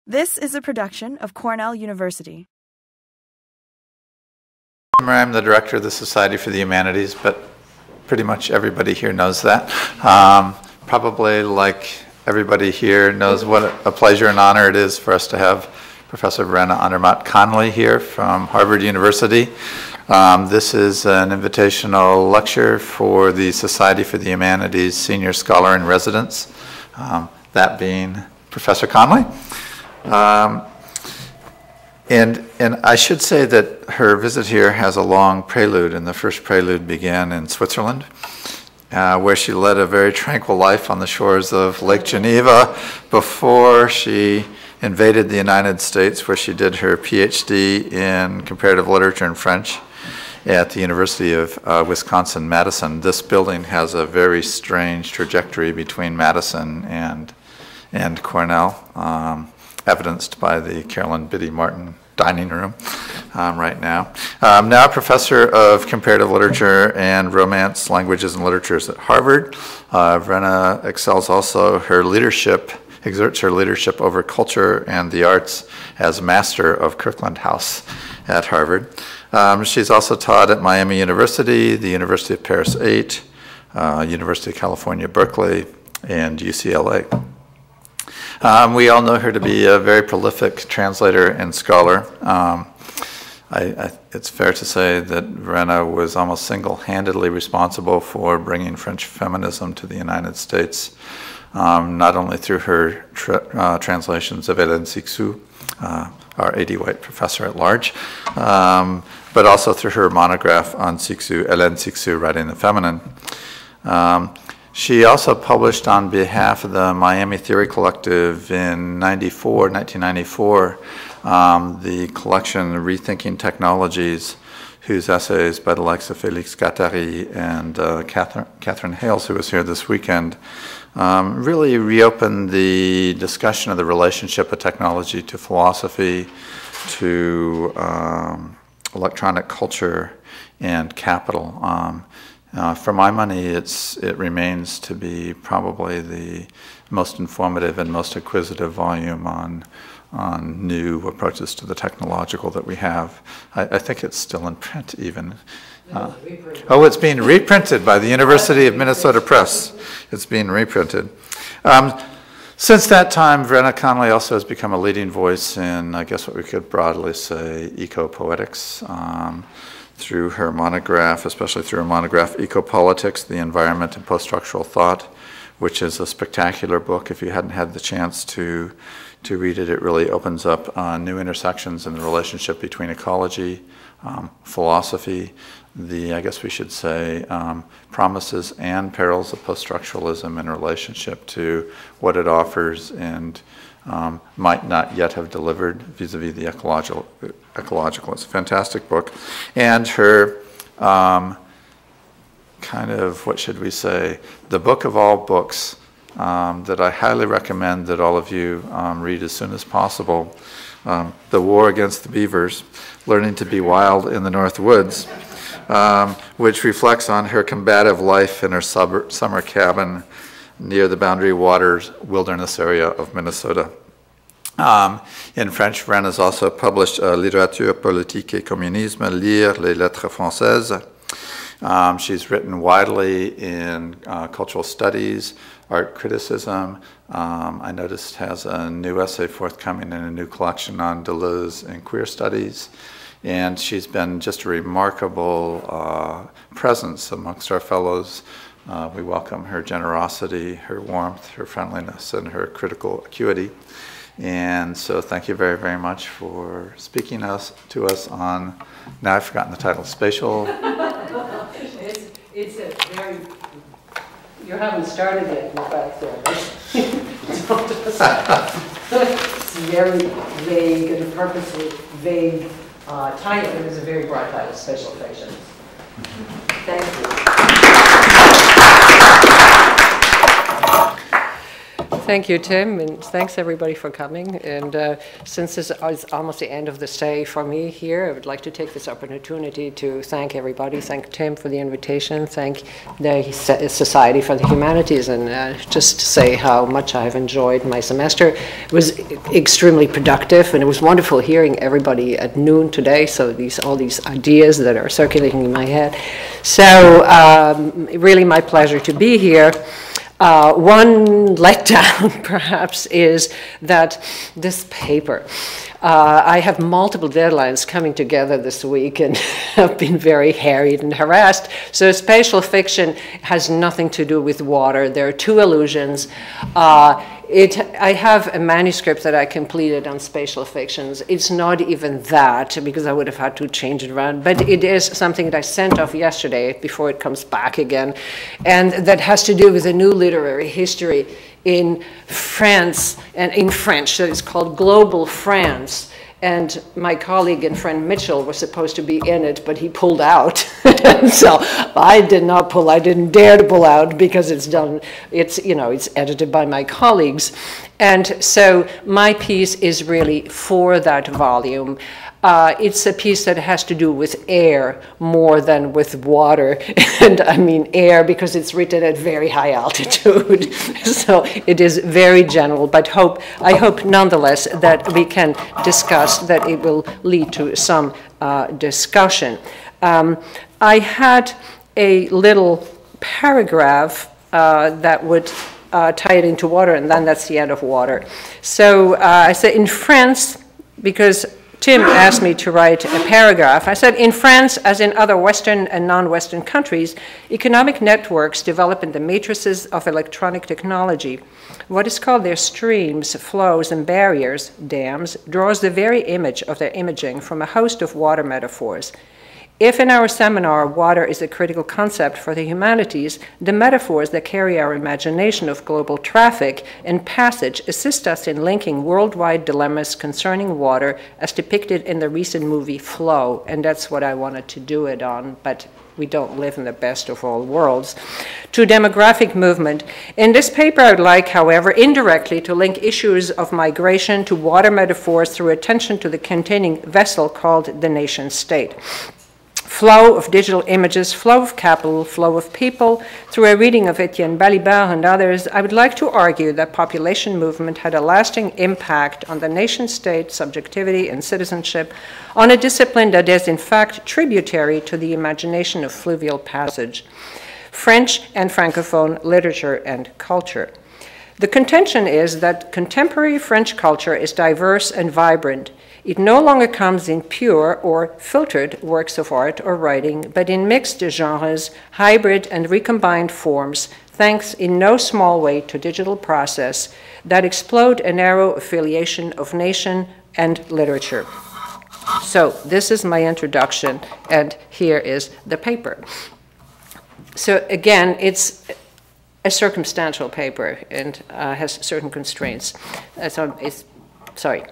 This is a production of Cornell University. I'm the director of the Society for the Humanities, but pretty much everybody here knows that. Probably like everybody here knows what a pleasure and honor it is for us to have Professor Verena Conley here from Harvard University. This is an invitational lecture for the Society for the Humanities Senior Scholar in Residence, that being Professor Conley. And I should say that her visit here has a long prelude, and the first prelude began in Switzerland, where she led a very tranquil life on the shores of Lake Geneva before she invaded the United States, where she did her PhD in comparative literature and French at the University of Wisconsin-Madison. This building has a very strange trajectory between Madison and Cornell, evidenced by the Carolyn Biddy Martin dining room right now. Now a professor of comparative literature and romance, languages, and literatures at Harvard. Verena excels also exerts her leadership over culture and the arts as master of Kirkland House at Harvard. She's also taught at Miami University, the University of Paris 8, University of California, Berkeley, and UCLA. We all know her to be a very prolific translator and scholar. It's fair to say that Verena was almost single-handedly responsible for bringing French feminism to the United States, not only through her translations of Hélène Cixous, our 80 white professor at large, but also through her monograph on Cixous, Hélène Cixous, Writing the Feminine. She also published on behalf of the Miami Theory Collective in 1994, the collection Rethinking Technologies, whose essays by the likes of Félix Guattari and Catherine Hales, who was here this weekend, really reopened the discussion of the relationship of technology to philosophy, to electronic culture, and capital. For my money, it remains to be probably the most informative and most acquisitive volume on new approaches to the technological that we have. I think it's still in print even. It's being reprinted by the University of Minnesota Press. It's being reprinted. Since that time, Verena Conley also has become a leading voice in, I guess what we could broadly say, eco-poetics. Through her monograph, especially through her monograph, Ecopolitics, the Environment and Post-Structural Thought, which is a spectacular book. If you hadn't had the chance to read it, it really opens up new intersections in the relationship between ecology, philosophy, I guess we should say, promises and perils of post-structuralism in relationship to what it offers and might not yet have delivered vis-a-vis the ecological. It's a fantastic book. And her kind of, what should we say, the book of all books that I highly recommend that all of you read as soon as possible, The War Against the Beavers, Learning to Be Wild in the North Woods, which reflects on her combative life in her summer cabin near the Boundary Waters wilderness area of Minnesota. In French, Verena has also published Littérature politique et communisme, Lire les lettres françaises. She's written widely in cultural studies, art criticism. I noticed has a new essay forthcoming in a new collection on Deleuze and queer studies. And she's been just a remarkable presence amongst our fellows. We welcome her generosity, her warmth, her friendliness, and her critical acuity. And so thank you very, very much for speaking to us on, now I've forgotten the title, Spatial. It's a very, you haven't started yet, in fact, it's very vague and purposely vague title. It is a very broad title, Spatial Fictions. Thank you. Thank you, Tim, and thanks everybody for coming. And since this is almost the end of the stay for me here, I would like to take this opportunity to thank everybody. Thank Tim for the invitation, thank the Society for the Humanities, and just to say how much I have enjoyed my semester. It was extremely productive, and it was wonderful hearing everybody at noon today, so all these ideas that are circulating in my head. So really my pleasure to be here. One letdown, perhaps, is that this paper, I have multiple deadlines coming together this week and have been very harried and harassed. So spatial fiction has nothing to do with water. There are two illusions. I have a manuscript that I completed on spatial fictions. It's not even that, because I would have had to change it around, but it is something that I sent off yesterday before it comes back again, and that has to do with a new literary history in France, and in French, so it's called Global France. And my colleague and friend Mitchell was supposed to be in it, but he pulled out. So I did not pull, I didn't dare to pull out because it's edited by my colleagues. And so my piece is really for that volume. It's a piece that has to do with air more than with water. And I mean air because it's written at very high altitude. So it is very general, but I hope nonetheless that we can discuss, that it will lead to some discussion. I had a little paragraph that would tie it into water, and then that's the end of water. So I said in France, because Tim asked me to write a paragraph. I said, in France, as in other Western and non-Western countries, economic networks develop in the matrices of electronic technology. What is called their streams, flows, and barriers, dams, draws the very image of their imaging from a host of water metaphors. If in our seminar water is a critical concept for the humanities, the metaphors that carry our imagination of global traffic and passage assist us in linking worldwide dilemmas concerning water as depicted in the recent movie Flow, and that's what I wanted to do it on, but we don't live in the best of all worlds, to demographic movement. In this paper, I would like, however, indirectly to link issues of migration to water metaphors through attention to the containing vessel called the nation state. Flow of digital images, flow of capital, flow of people. Through a reading of Etienne Balibar and others, I would like to argue that population movement had a lasting impact on the nation-state, subjectivity, and citizenship, on a discipline that is in fact tributary to the imagination of fluvial passage, French and Francophone literature and culture. The contention is that contemporary French culture is diverse and vibrant. It no longer comes in pure or filtered works of art or writing, but in mixed genres, hybrid and recombined forms, thanks in no small way to digital process that explode a narrow affiliation of nation and literature. So this is my introduction, and here is the paper. So again, it's a circumstantial paper and has certain constraints. Sorry.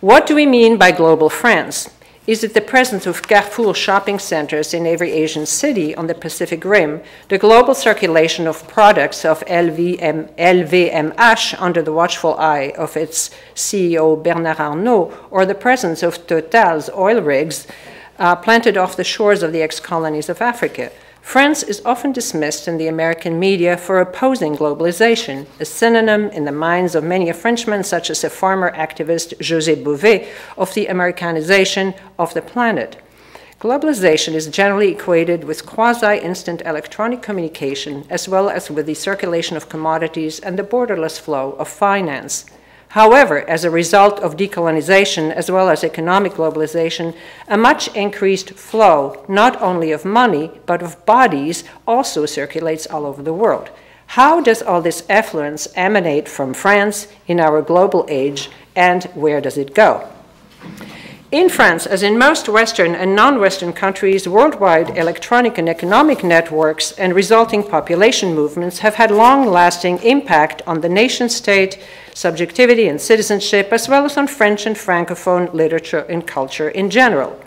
What do we mean by global France? Is it the presence of Carrefour shopping centers in every Asian city on the Pacific Rim, the global circulation of products of LVMH under the watchful eye of its CEO Bernard Arnault, or the presence of Total's oil rigs planted off the shores of the ex-colonies of Africa? France is often dismissed in the American media for opposing globalization, a synonym in the minds of many a Frenchman, such as a farmer activist José Bové, of the Americanization of the planet. Globalization is generally equated with quasi-instant electronic communication, as well as with the circulation of commodities and the borderless flow of finance. However, as a result of decolonization as well as economic globalization, a much increased flow, not only of money, but of bodies, also circulates all over the world. How does all this affluence emanate from France in our global age, and where does it go? In France, as in most Western and non-Western countries, worldwide electronic and economic networks and resulting population movements have had long-lasting impact on the nation-state, subjectivity and citizenship, as well as on French and Francophone literature and culture in general.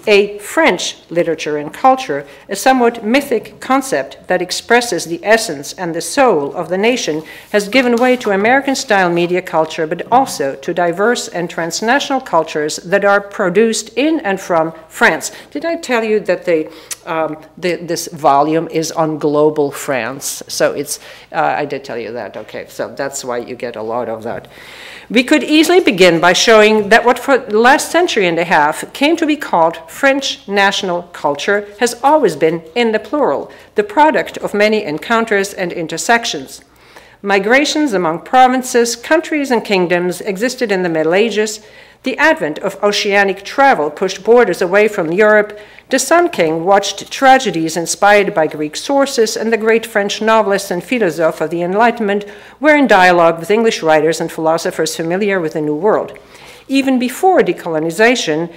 a French literature and culture, a somewhat mythic concept that expresses the essence and the soul of the nation, has given way to American-style media culture, but also to diverse and transnational cultures that are produced in and from France. Did I tell you that this volume is on global France? So it's, I did tell you that, okay, so that's why you get a lot of that. We could easily begin by showing that what for the last century and a half came to be called French national culture has always been in the plural, the product of many encounters and intersections. Migrations among provinces, countries, and kingdoms existed in the Middle Ages. The advent of oceanic travel pushed borders away from Europe. The Sun King watched tragedies inspired by Greek sources, and the great French novelists and philosophers of the Enlightenment were in dialogue with English writers and philosophers familiar with the New World. Even before decolonization,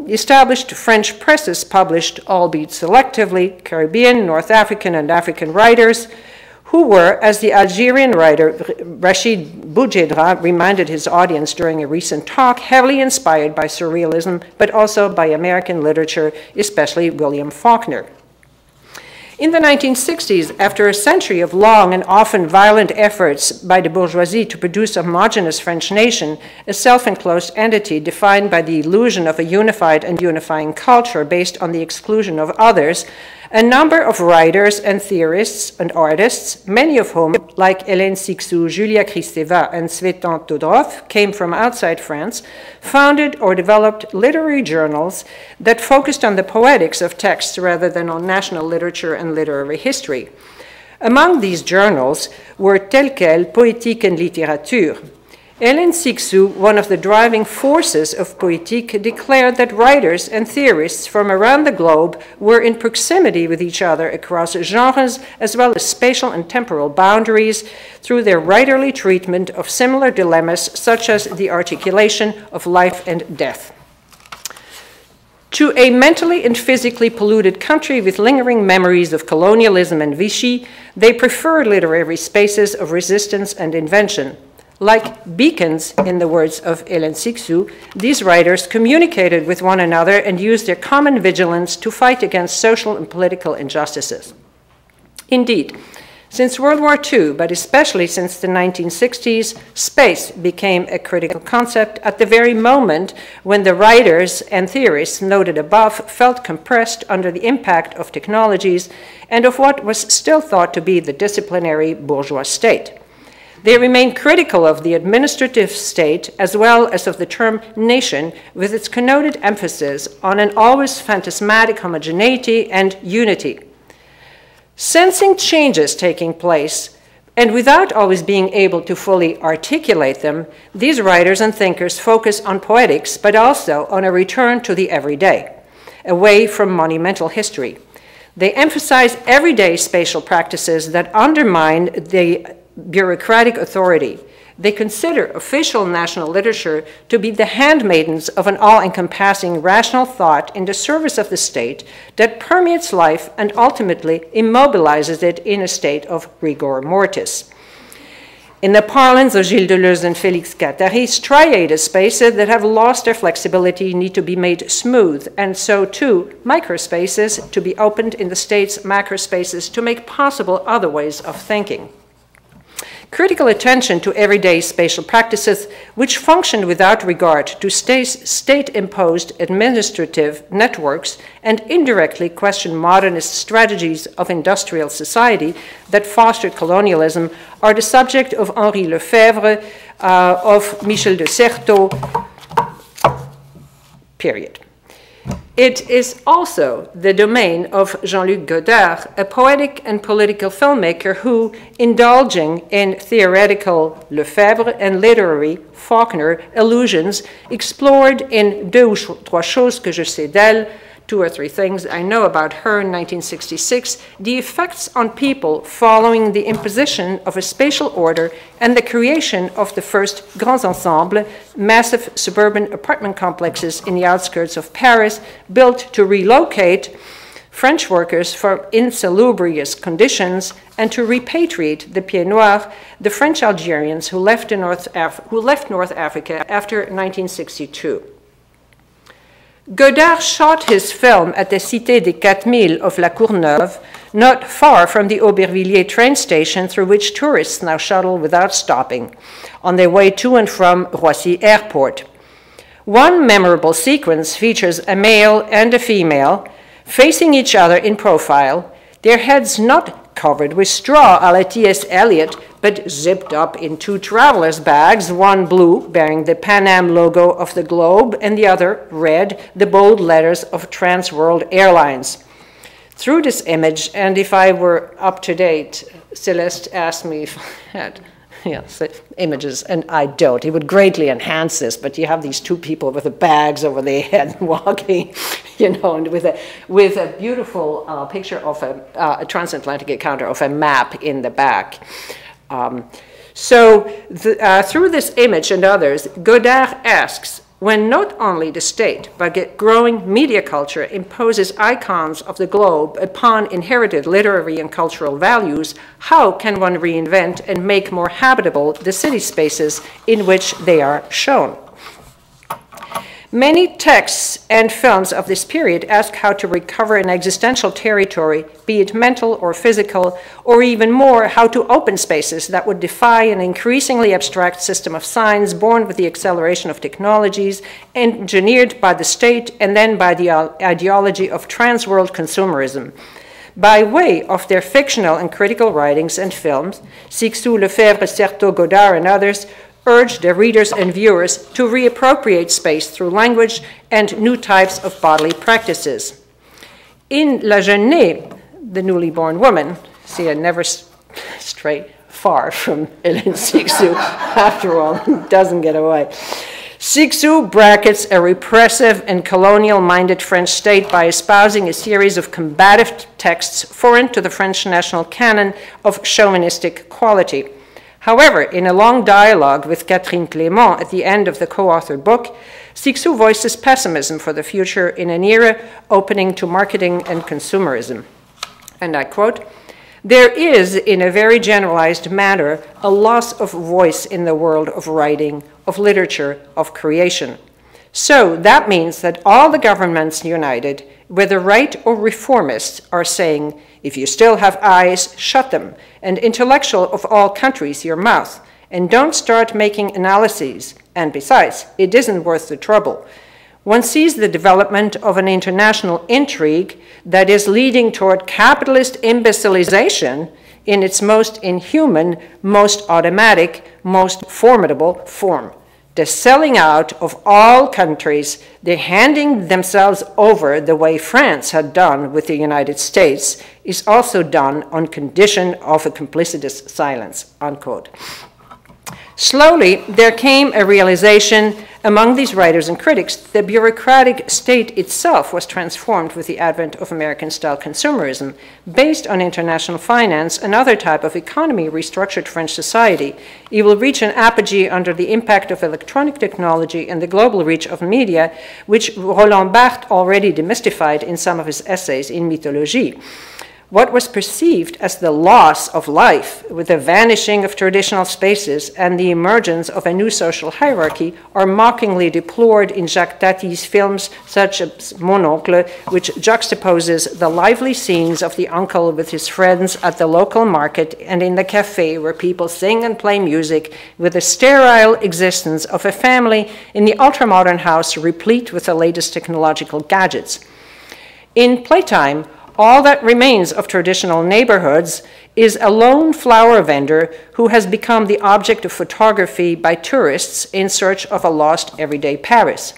established French presses published, albeit selectively, Caribbean, North African, and African writers, who were, as the Algerian writer Rachid Boujedra reminded his audience during a recent talk, heavily inspired by surrealism, but also by American literature, especially William Faulkner. In the 1960s, after a century of long and often violent efforts by the bourgeoisie to produce a homogeneous French nation, a self-enclosed entity defined by the illusion of a unified and unifying culture based on the exclusion of others, a number of writers and theorists and artists, many of whom, like Hélène Cixous, Julia Kristeva, and Tsvetan Todorov, came from outside France, founded or developed literary journals that focused on the poetics of texts rather than on national literature and literary history. Among these journals were Tel Quel, Poétique and Littérature. Hélène Cixous, one of the driving forces of Poétique, declared that writers and theorists from around the globe were in proximity with each other across genres as well as spatial and temporal boundaries through their writerly treatment of similar dilemmas such as the articulation of life and death. To a mentally and physically polluted country with lingering memories of colonialism and Vichy, they preferred literary spaces of resistance and invention. Like beacons, in the words of Hélène Cixous, these writers communicated with one another and used their common vigilance to fight against social and political injustices. Indeed, since World War II, but especially since the 1960s, space became a critical concept at the very moment when the writers and theorists noted above felt compressed under the impact of technologies and of what was still thought to be the disciplinary bourgeois state. They remain critical of the administrative state as well as of the term nation with its connoted emphasis on an always phantasmatic homogeneity and unity. Sensing changes taking place, and without always being able to fully articulate them, these writers and thinkers focus on poetics, but also on a return to the everyday, away from monumental history. They emphasize everyday spatial practices that undermine the bureaucratic authority. They consider official national literature to be the handmaidens of an all-encompassing rational thought in the service of the state that permeates life and ultimately immobilizes it in a state of rigor mortis. In the parlance of Gilles Deleuze and Félix Guattari, striated spaces that have lost their flexibility need to be made smooth, and so too microspaces to be opened in the state's macrospaces to make possible other ways of thinking. Critical attention to everyday spatial practices which function without regard to state-imposed administrative networks and indirectly question modernist strategies of industrial society that fostered colonialism are the subject of Henri Lefebvre, of Michel de Certeau, period. It is also the domain of Jean-Luc Godard, a poetic and political filmmaker who, indulging in theoretical Lefebvre and literary Faulkner allusions, explored in Deux ou trois choses que je sais d'elle, 2 or 3 things I know about her in 1966, the effects on people following the imposition of a spatial order and the creation of the first grands ensembles, massive suburban apartment complexes in the outskirts of Paris, built to relocate French workers from insalubrious conditions and to repatriate the Pieds Noirs, the French Algerians who left North Africa after 1962. Godard shot his film at the Cité des 4000 of La Courneuve, not far from the Aubervilliers train station through which tourists now shuttle without stopping, on their way to and from Roissy Airport. One memorable sequence features a male and a female facing each other in profile, their heads not covered with straw a la T.S. Eliot, but zipped up in two traveler's bags, one blue, bearing the Pan Am logo of the globe, and the other red, the bold letters of Trans World Airlines. Through this image, and if I were up to date, Celeste asked me if I had images, and I don't. It would greatly enhance this, but you have these two people with the bags over their head walking, and with a beautiful picture of a transatlantic encounter of a map in the back. Through this image and others, Godard asks, when not only the state, but growing media culture imposes icons of the globe upon inherited literary and cultural values, how can one reinvent and make more habitable the city spaces in which they are shown? Many texts and films of this period ask how to recover an existential territory, be it mental or physical, or even more, how to open spaces that would defy an increasingly abstract system of signs born with the acceleration of technologies, engineered by the state and then by the ideology of trans-world consumerism. By way of their fictional and critical writings and films, Sixou, Lefebvre, Certeau, Godard, and others urge their readers and viewers to reappropriate space through language and new types of bodily practices. In La Jeunesse, the newly born woman, see, I never stray far from Hélène Sixou, after all, doesn't get away. Sixou brackets a repressive and colonial-minded French state by espousing a series of combative texts foreign to the French national canon of chauvinistic quality. However, in a long dialogue with Catherine Clément at the end of the co-authored book, Sixou voices pessimism for the future in an era opening to marketing and consumerism. And I quote, "There is, in a very generalized manner, a loss of voice in the world of writing, of literature, of creation. So that means that all the governments united, whether right or reformists, are saying, if you still have eyes, shut them, and intellectual of all countries, your mouth, and don't start making analyses. And besides, it isn't worth the trouble. One sees the development of an international intrigue that is leading toward capitalist imbecilization in its most inhuman, most automatic, most formidable form. The selling out of all countries, the handing themselves over the way France had done with the United States, is also done on condition of a complicitous silence," unquote. Slowly, there came a realization among these writers and critics that the bureaucratic state itself was transformed with the advent of American-style consumerism, based on international finance and other type of economy restructured French society. It will reach an apogee under the impact of electronic technology and the global reach of media, which Roland Barthes already demystified in some of his essays in Mythologie. What was perceived as the loss of life with the vanishing of traditional spaces and the emergence of a new social hierarchy are mockingly deplored in Jacques Tati's films such as Mon Oncle, which juxtaposes the lively scenes of the uncle with his friends at the local market and in the cafe where people sing and play music, with the sterile existence of a family in the ultramodern house replete with the latest technological gadgets. In Playtime, all that remains of traditional neighborhoods is a lone flower vendor who has become the object of photography by tourists in search of a lost everyday Paris.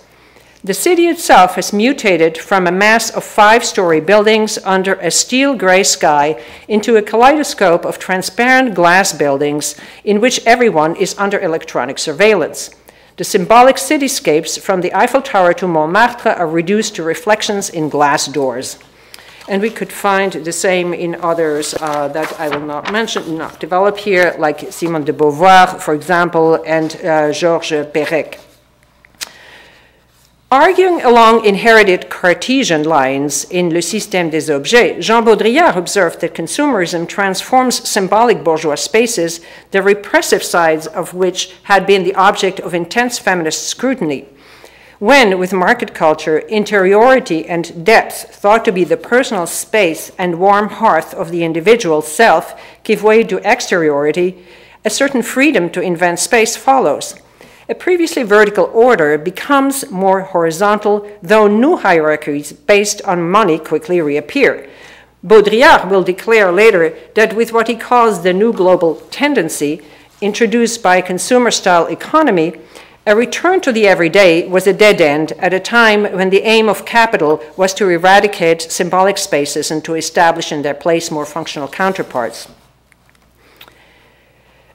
The city itself has mutated from a mass of 5-story buildings under a steel gray sky into a kaleidoscope of transparent glass buildings in which everyone is under electronic surveillance. The symbolic cityscapes from the Eiffel Tower to Montmartre are reduced to reflections in glass doors. And we could find the same in others that I will not mention, not develop here, like Simone de Beauvoir, for example, and Georges Perec. Arguing along inherited Cartesian lines in Le Système des Objets, Jean Baudrillard observed that consumerism transforms symbolic bourgeois spaces, the repressive sides of which had been the object of intense feminist scrutiny. When, with market culture, interiority and depth, thought to be the personal space and warm hearth of the individual self, give way to exteriority, a certain freedom to invent space follows. A previously vertical order becomes more horizontal, though new hierarchies based on money quickly reappear. Baudrillard will declare later that with what he calls the new global tendency, introduced by consumer-style economy, a return to the everyday was a dead end at a time when the aim of capital was to eradicate symbolic spaces and to establish in their place more functional counterparts.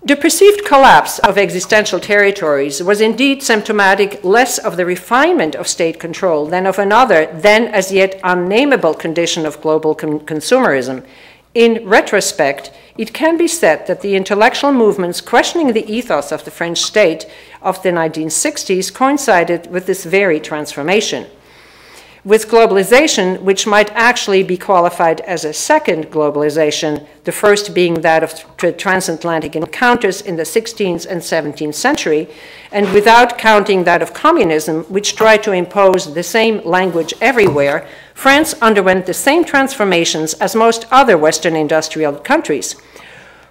The perceived collapse of existential territories was indeed symptomatic less of the refinement of state control than of another, then as yet unnameable condition of global consumerism. In retrospect, it can be said that the intellectual movements questioning the ethos of the French state of the 1960s coincided with this very transformation. With globalization, which might actually be qualified as a second globalization, the first being that of transatlantic encounters in the 16th and 17th century, and without counting that of communism, which tried to impose the same language everywhere, France underwent the same transformations as most other Western industrial countries.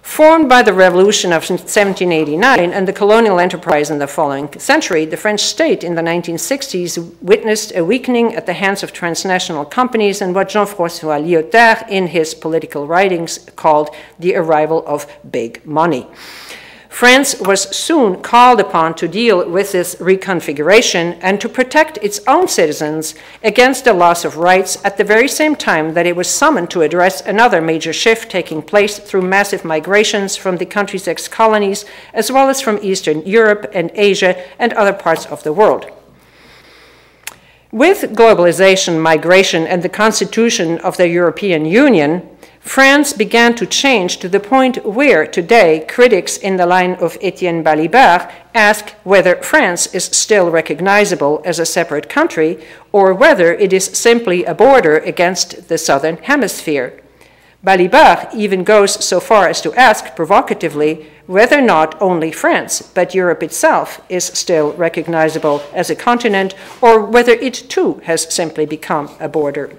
Formed by the revolution of 1789 and the colonial enterprise in the following century, the French state in the 1960s witnessed a weakening at the hands of transnational companies and what Jean-François Lyotard in his political writings called the arrival of big money. France was soon called upon to deal with this reconfiguration and to protect its own citizens against the loss of rights at the very same time that it was summoned to address another major shift taking place through massive migrations from the country's ex-colonies, as well as from Eastern Europe and Asia and other parts of the world. With globalization, migration, and the constitution of the European Union, France began to change to the point where today critics in the line of Étienne Balibar ask whether France is still recognizable as a separate country or whether it is simply a border against the southern hemisphere. Balibar even goes so far as to ask provocatively whether not only France, but Europe itself is still recognizable as a continent or whether it too has simply become a border.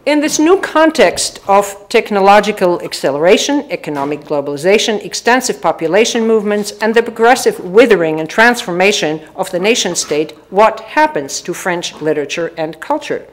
In this new context of technological acceleration, economic globalization, extensive population movements, and the progressive withering and transformation of the nation-state, what happens to French literature and culture?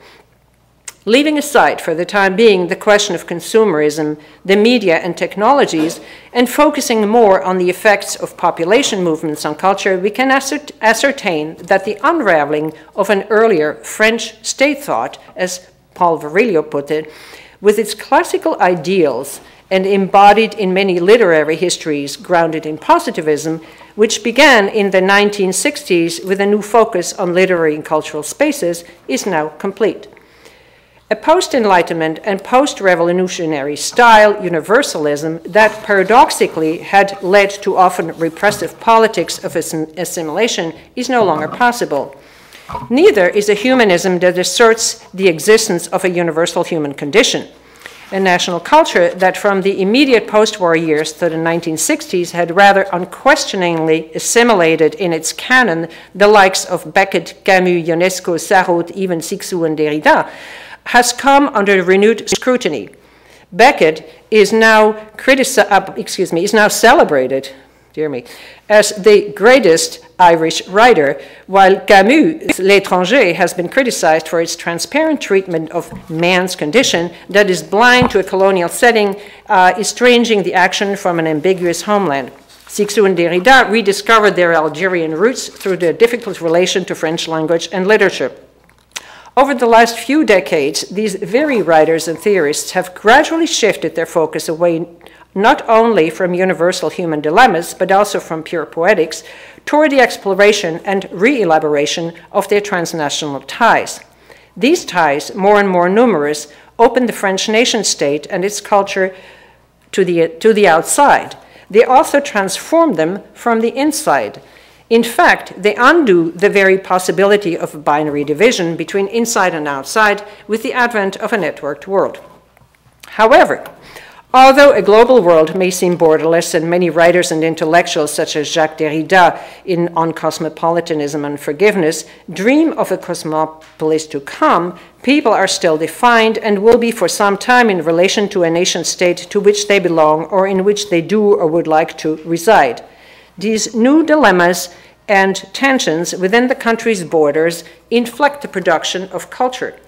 Leaving aside for the time being the question of consumerism, the media and technologies, and focusing more on the effects of population movements on culture, we can ascertain that the unraveling of an earlier French state thought, as Paul Virilio put it, with its classical ideals and embodied in many literary histories grounded in positivism, which began in the 1960s with a new focus on literary and cultural spaces, is now complete. A post-Enlightenment and post-revolutionary style universalism that paradoxically had led to often repressive politics of assimilation is no longer possible. Neither is a humanism that asserts the existence of a universal human condition. A national culture that from the immediate post-war years to the 1960s had rather unquestioningly assimilated in its canon the likes of Beckett, Camus, Ionesco, Sarraute, even Cixous and Derrida, has come under renewed scrutiny. Beckett is now celebrated, dear me, as the greatest Irish writer, while Camus' L'Étranger has been criticized for its transparent treatment of man's condition that is blind to a colonial setting, estranging the action from an ambiguous homeland. Cixous and Derrida rediscovered their Algerian roots through their difficult relation to French language and literature. Over the last few decades, these very writers and theorists have gradually shifted their focus away not only from universal human dilemmas, but also from pure poetics, toward the exploration and re-elaboration of their transnational ties. These ties, more and more numerous, open the French nation-state and its culture to the outside. They also transform them from the inside. In fact, they undo the very possibility of a binary division between inside and outside with the advent of a networked world. However, Although a global world may seem borderless, and many writers and intellectuals such as Jacques Derrida on cosmopolitanism and forgiveness dream of a cosmopolis to come, people are still defined and will be for some time in relation to a nation state to which they belong or in which they do or would like to reside. These new dilemmas and tensions within the country's borders inflect the production of culture.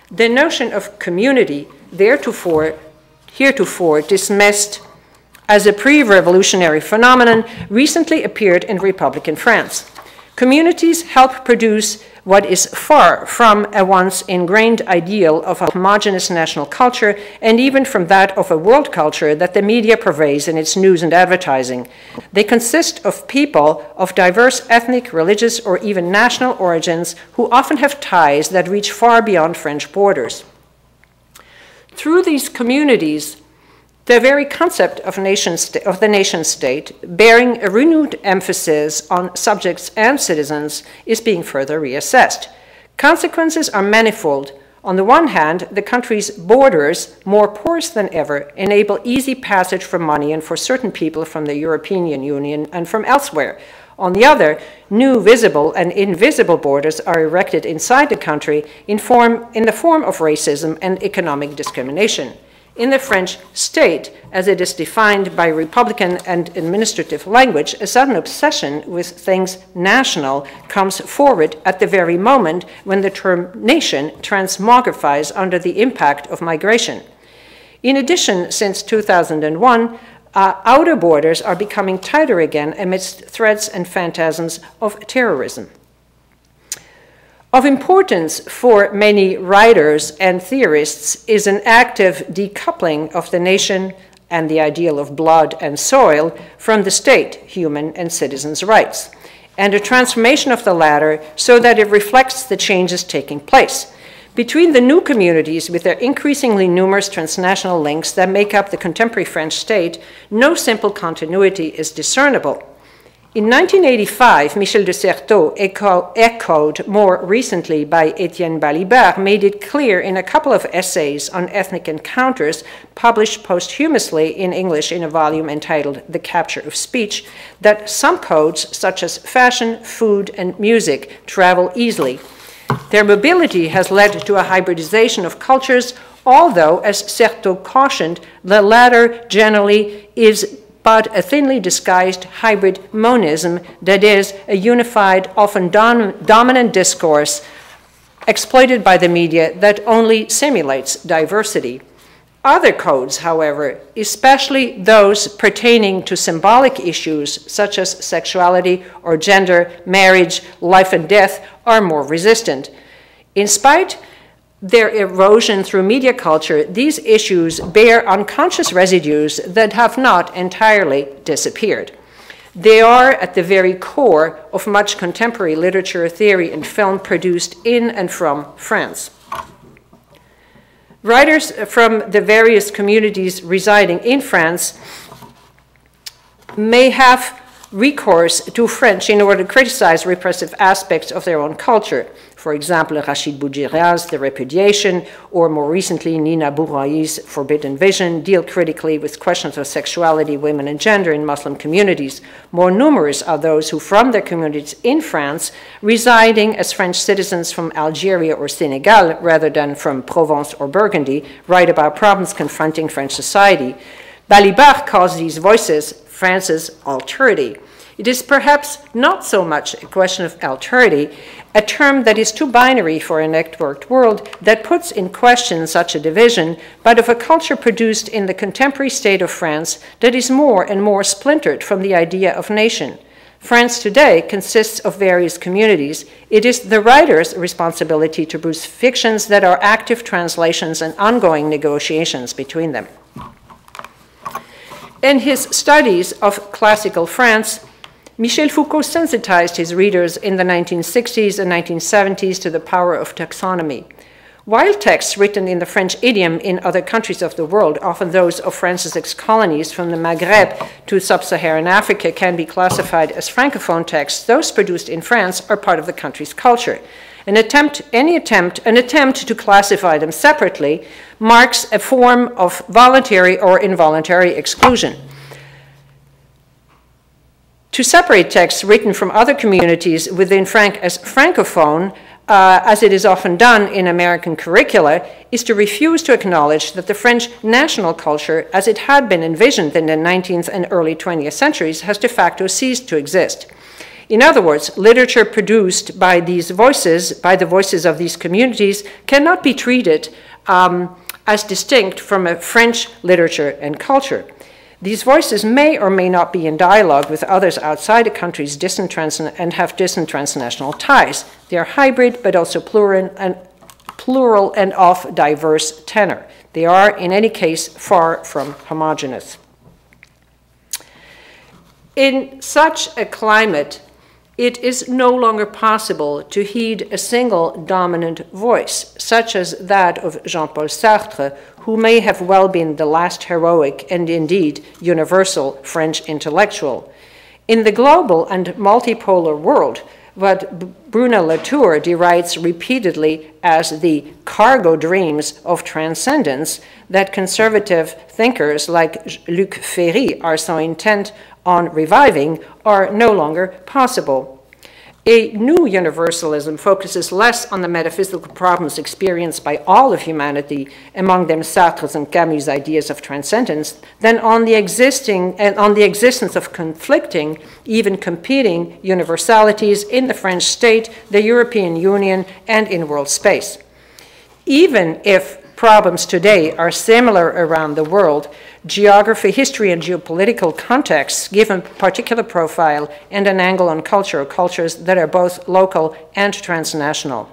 The notion of community, heretofore dismissed as a pre-revolutionary phenomenon, recently appeared in Republican France. Communities help produce what is far from a once ingrained ideal of a homogeneous national culture, and even from that of a world culture that the media purveys in its news and advertising. They consist of people of diverse ethnic, religious, or even national origins who often have ties that reach far beyond French borders. Through these communities, the very concept of the nation state, bearing a renewed emphasis on subjects and citizens, is being further reassessed. Consequences are manifold. On the one hand, the country's borders, more porous than ever, enable easy passage for money and for certain people from the European Union and from elsewhere. On the other, new visible and invisible borders are erected inside the country in the form of racism and economic discrimination. In the French state, as it is defined by Republican and administrative language, a sudden obsession with things national comes forward at the very moment when the term nation transmogrifies under the impact of migration. In addition, since 2001, outer borders are becoming tighter again amidst threats and phantasms of terrorism. Of importance for many writers and theorists is an active decoupling of the nation and the ideal of blood and soil from the state, human and citizens' rights, and a transformation of the latter so that it reflects the changes taking place. Between the new communities, with their increasingly numerous transnational links that make up the contemporary French state, no simple continuity is discernible. In 1985, Michel de Certeau, echoed more recently by Étienne Balibar, made it clear in a couple of essays on ethnic encounters published posthumously in English in a volume entitled The Capture of Speech, that some codes, such as fashion, food, and music, travel easily. Their mobility has led to a hybridization of cultures, although, as Certeau cautioned, the latter generally is but a thinly disguised hybrid monism, that is, a unified, often dominant discourse exploited by the media that only simulates diversity. Other codes, however, especially those pertaining to symbolic issues such as sexuality or gender, marriage, life and death, are more resistant. In spite their erosion through media culture, these issues bear unconscious residues that have not entirely disappeared. They are at the very core of much contemporary literature, theory, and film produced in and from France. Writers from the various communities residing in France may have recourse to French in order to criticize repressive aspects of their own culture. For example, Rachid Bouguereau's The Repudiation, or more recently, Nina Bourraï's Forbidden Vision, deal critically with questions of sexuality, women, and gender in Muslim communities. More numerous are those who, from their communities in France, residing as French citizens from Algeria or Senegal, rather than from Provence or Burgundy, write about problems confronting French society. Balibar calls these voices France's alterity. It is perhaps not so much a question of alterity, a term that is too binary for a networked world that puts in question such a division, but of a culture produced in the contemporary state of France that is more and more splintered from the idea of nation. France today consists of various communities. It is the writer's responsibility to produce fictions that are active translations and ongoing negotiations between them. In his studies of classical France, Michel Foucault sensitized his readers in the 1960s and 1970s to the power of taxonomy. While texts written in the French idiom in other countries of the world, often those of France's ex-colonies from the Maghreb to sub-Saharan Africa, can be classified as Francophone texts, those produced in France are part of the country's culture. An attempt to classify them separately marks a form of voluntary or involuntary exclusion. To separate texts written from other communities within as Francophone, as it is often done in American curricula, is to refuse to acknowledge that the French national culture, as it had been envisioned in the 19th and early 20th centuries, has de facto ceased to exist. In other words, literature produced by the voices of these communities, cannot be treated as distinct from a French literature and culture. These voices may or may not be in dialogue with others outside a country's and have distant transnational ties. They are hybrid, but also plural and of diverse tenor. They are, in any case, far from homogeneous. In such a climate, it is no longer possible to heed a single dominant voice, such as that of Jean-Paul Sartre, who may have well been the last heroic and indeed universal French intellectual. In the global and multipolar world, what Bruno Latour derides repeatedly as the cargo dreams of transcendence that conservative thinkers like Luc Ferry are so intent on reviving are no longer possible. A new universalism focuses less on the metaphysical problems experienced by all of humanity, among them Sartre's and Camus' ideas of transcendence, than on the existence of conflicting, even competing universalities in the French state, the European Union, and in world space. Even if problems today are similar around the world, geography, history, and geopolitical contexts give a particular profile and an angle on culture or cultures that are both local and transnational.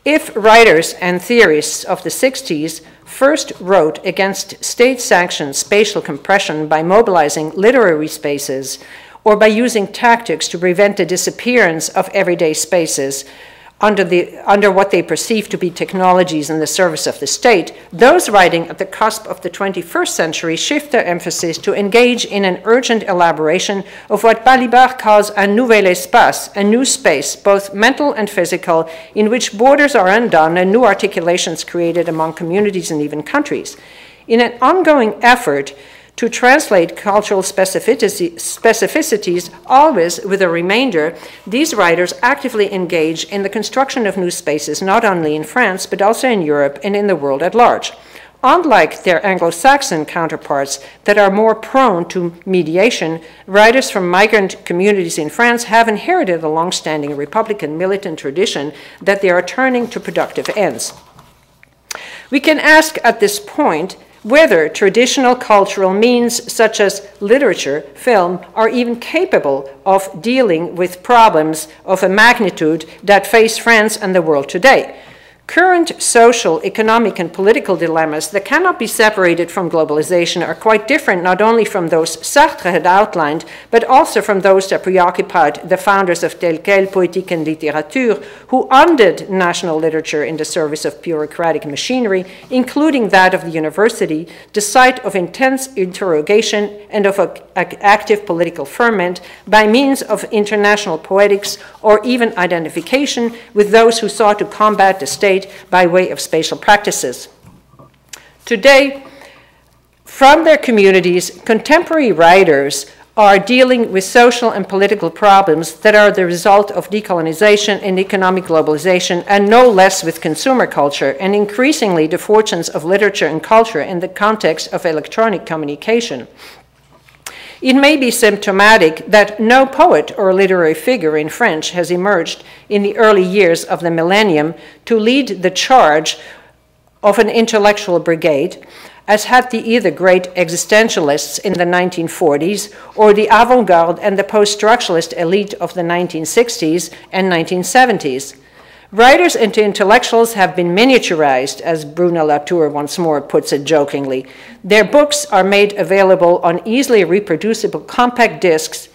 If writers and theorists of the 60s first wrote against state-sanctioned spatial compression by mobilizing literary spaces or by using tactics to prevent the disappearance of everyday spaces, under what they perceive to be technologies in the service of the state, those writing at the cusp of the 21st century shift their emphasis to engage in an urgent elaboration of what Balibar calls un nouvel espace, a new space, both mental and physical, in which borders are undone and new articulations created among communities and even countries. In an ongoing effort to translate cultural specificities, always with a remainder, these writers actively engage in the construction of new spaces, not only in France, but also in Europe and in the world at large. Unlike their Anglo-Saxon counterparts that are more prone to mediation, writers from migrant communities in France have inherited a long-standing Republican militant tradition that they are turning to productive ends. We can ask at this point whether traditional cultural means such as literature, film, are even capable of dealing with problems of a magnitude that face France and the world today. Current social, economic, and political dilemmas that cannot be separated from globalization are quite different not only from those Sartre had outlined, but also from those that preoccupied the founders of Tel Quel, Poétique and Littérature, who undid national literature in the service of bureaucratic machinery, including that of the university, the site of intense interrogation and of active political ferment by means of international poetics or even identification with those who sought to combat the state by way of spatial practices. Today, from their communities, contemporary writers are dealing with social and political problems that are the result of decolonization and economic globalization, and no less with consumer culture, and increasingly the fortunes of literature and culture in the context of electronic communication. It may be symptomatic that no poet or literary figure in French has emerged in the early years of the millennium to lead the charge of an intellectual brigade, as had either great existentialists in the 1940s or the avant-garde and the post-structuralist elite of the 1960s and 1970s. Writers and intellectuals have been miniaturized, as Bruno Latour once more puts it jokingly. Their books are made available on easily reproducible compact discs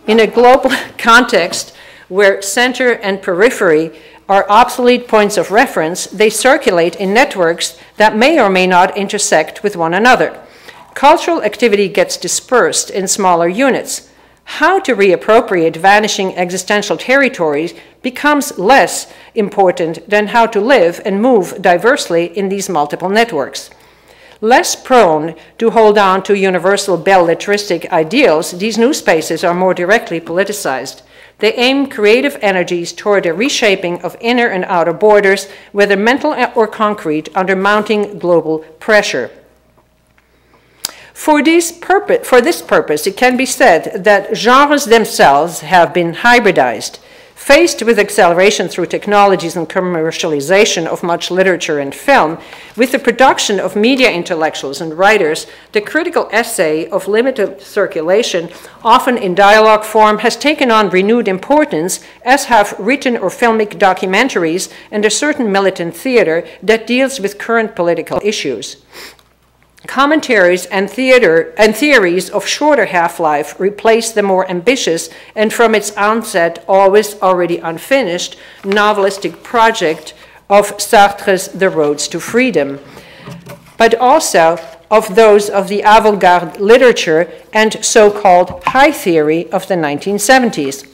in a global context where center and periphery are obsolete points of reference, they circulate in networks that may or may not intersect with one another. Cultural activity gets dispersed in smaller units. How to reappropriate vanishing existential territories becomes less important than how to live and move diversely in these multiple networks. Less prone to hold on to universal belletristic ideals, these new spaces are more directly politicized. They aim creative energies toward a reshaping of inner and outer borders, whether mental or concrete, under mounting global pressure. For this purpose, it can be said that genres themselves have been hybridized. Faced with acceleration through technologies and commercialization of much literature and film, with the production of media intellectuals and writers, the critical essay of limited circulation, often in dialogue form, has taken on renewed importance, as have written or filmic documentaries and a certain militant theater that deals with current political issues. Commentaries and theories of shorter half-life replace the more ambitious and from its onset always already unfinished novelistic project of Sartre's The Roads to Freedom, but also of those of the avant-garde literature and so-called high theory of the 1970s.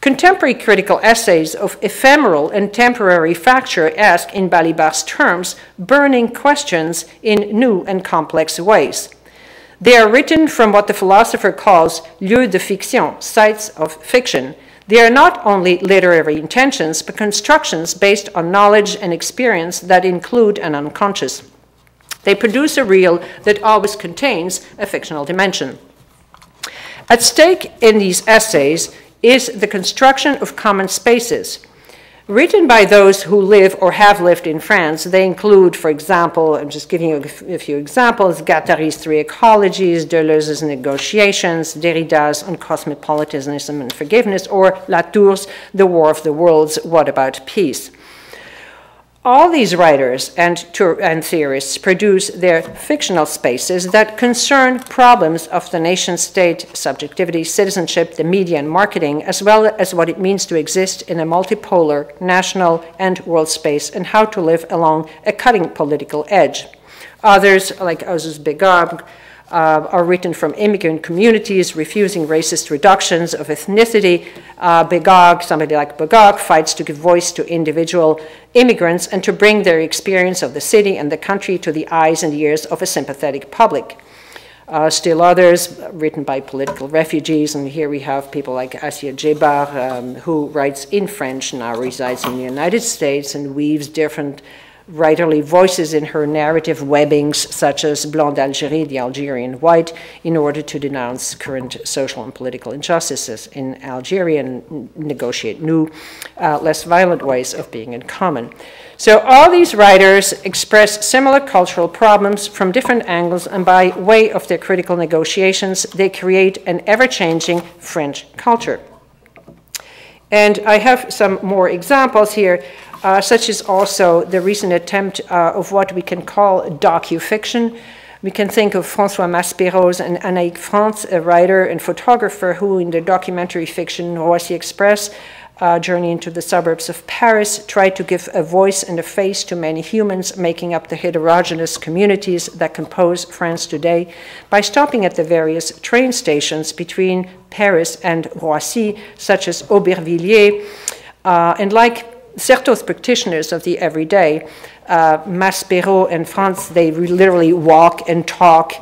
Contemporary critical essays of ephemeral and temporary facture ask, in Balibar's terms, burning questions in new and complex ways. They are written from what the philosopher calls lieux de fiction, sites of fiction. They are not only literary intentions, but constructions based on knowledge and experience that include an unconscious. They produce a real that always contains a fictional dimension. At stake in these essays is the construction of common spaces. Written by those who live or have lived in France, they include, for example, I'm just giving you a few examples, Guattari's Three Ecologies, Deleuze's Negotiations, Derrida's On Cosmopolitanism and Forgiveness, or Latour's The War of the Worlds, What About Peace? All these writers and theorists produce their fictional spaces that concern problems of the nation-state, subjectivity, citizenship, the media, and marketing, as well as what it means to exist in a multipolar national and world space and how to live along a cutting political edge. Others, like Azus Begab, are written from immigrant communities refusing racist reductions of ethnicity. Somebody like Begag, fights to give voice to individual immigrants and to bring their experience of the city and the country to the eyes and ears of a sympathetic public. Still others, written by political refugees, and here we have people like Assia Djebar, who writes in French, now resides in the United States, and weaves different writerly voices in her narrative webbings, such as Blanc d'Algérie, the Algerian white, in order to denounce current social and political injustices in Algeria and negotiate new, less violent ways of being in common. So all these writers express similar cultural problems from different angles, and by way of their critical negotiations, they create an ever-changing French culture. And I have some more examples here, such as also the recent attempt of what we can call docufiction. We can think of François Maspero's and Anaïk France, a writer and photographer who, in the documentary fiction Roissy Express, Journey into the Suburbs of Paris, tried to give a voice and a face to many humans making up the heterogeneous communities that compose France today by stopping at the various train stations between Paris and Roissy, such as Aubervilliers, and like Certeau's practitioners of the everyday, Maspero and France, they literally walk and talk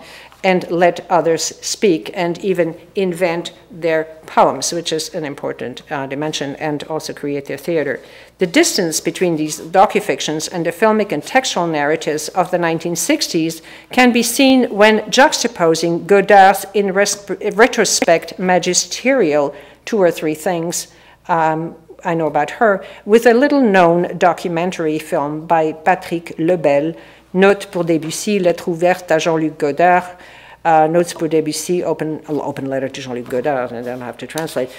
and let others speak and even invent their poems, which is an important dimension, and also create their theater. The distance between these docufictions and the filmic and textual narratives of the 1960s can be seen when juxtaposing Godard's, in retrospect, magisterial Two or Three Things I Know About Her, with a little-known documentary film by Patrick Lebel, Notes pour Debussy, Lettre ouverte à Jean-Luc Godard, Notes pour Debussy, open letter to Jean-Luc Godard, I don't have to translate,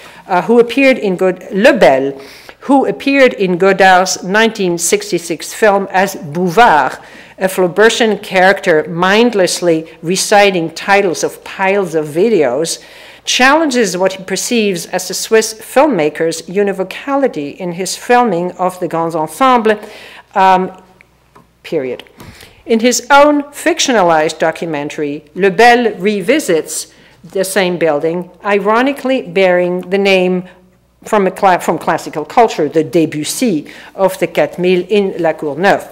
who appeared in Lebel, who appeared in Godard's 1966 film as Bouvard, a Flaubertian character mindlessly reciting titles of piles of videos, challenges what he perceives as the Swiss filmmaker's univocality in his filming of the Grands Ensembles, period. In his own fictionalized documentary, Lebel revisits the same building, ironically bearing the name from classical culture, the Debussy of the 4000 in La Courneuve.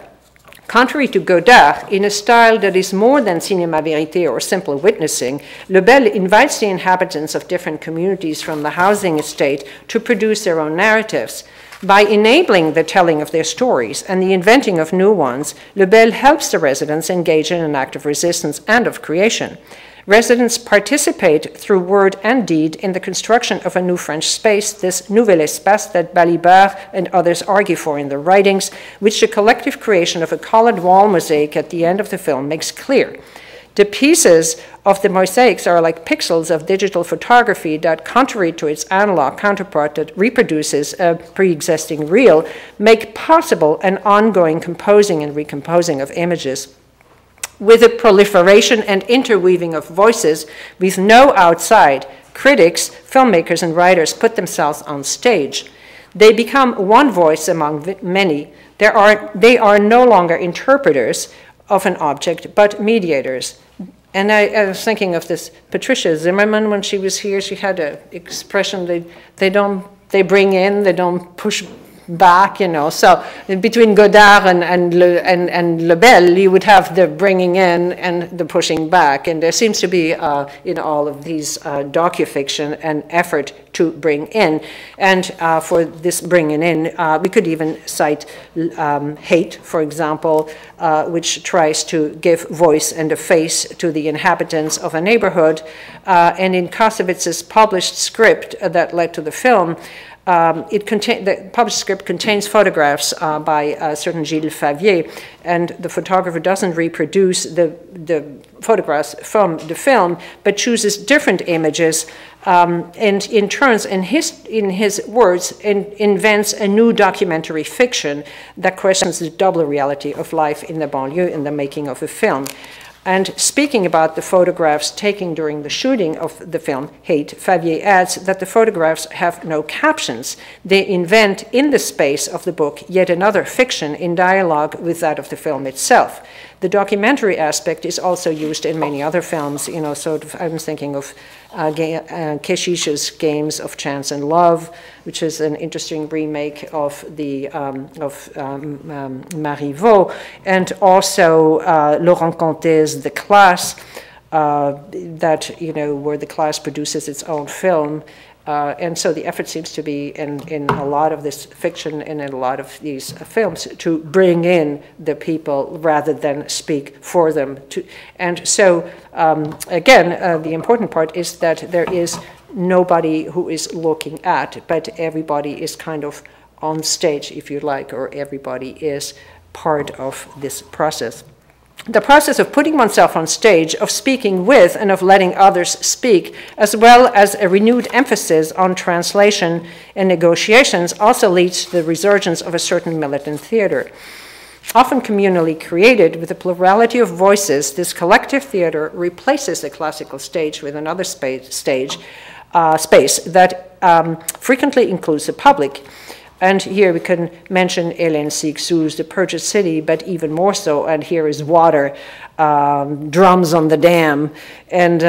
Contrary to Godard, in a style that is more than cinéma vérité or simple witnessing, Lebel invites the inhabitants of different communities from the housing estate to produce their own narratives. By enabling the telling of their stories and the inventing of new ones, Lebel helps the residents engage in an act of resistance and of creation. Residents participate through word and deed in the construction of a new French space, this nouvel espace that Balibar and others argue for in their writings, which the collective creation of a colored wall mosaic at the end of the film makes clear. The pieces of the mosaics are like pixels of digital photography that, contrary to its analog counterpart that reproduces a pre-existing reel, make possible an ongoing composing and recomposing of images. With a proliferation and interweaving of voices, with no outside, critics, filmmakers, and writers put themselves on stage. They become one voice among many. They are no longer interpreters of an object, but mediators. And I was thinking of this Patricia Zimmerman when she was here. She had an expression, they bring in, they don't push back, you know. So between Godard and Lebel, you would have the bringing in and the pushing back. And there seems to be in all of these docufiction an effort to bring in. And for this bringing in, we could even cite Hate, for example, which tries to give voice and a face to the inhabitants of a neighborhood. And in Kasowitz's published script that led to the film, the published script contains photographs by a certain Gilles Favier, and the photographer doesn't reproduce the photographs from the film, but chooses different images, and in turns, in his words, invents a new documentary fiction that questions the double reality of life in the banlieue in the making of a film. And speaking about the photographs taken during the shooting of the film, Hate, Favier adds that the photographs have no captions. They invent in the space of the book yet another fiction in dialogue with that of the film itself. The documentary aspect is also used in many other films, you know, sort of, I'm thinking of Keshish's Games of Chance and Love, which is an interesting remake of the Marivaux, and also Laurent Conté's The Class, that, you know, where the class produces its own film. And so the effort seems to be in a lot of this fiction and in a lot of these films to bring in the people rather than speak for them. And so, again, the important part is that there is nobody who is looking at, but everybody is kind of on stage, if you like, or everybody is part of this process. The process of putting oneself on stage, of speaking with and of letting others speak, as well as a renewed emphasis on translation and negotiations, also leads to the resurgence of a certain militant theater. Often communally created with a plurality of voices, this collective theater replaces the classical stage with another space that frequently includes the public. And here we can mention Hélène Cixous's The Perjured City, but even more so, and here is Water, Drums on the Dam. And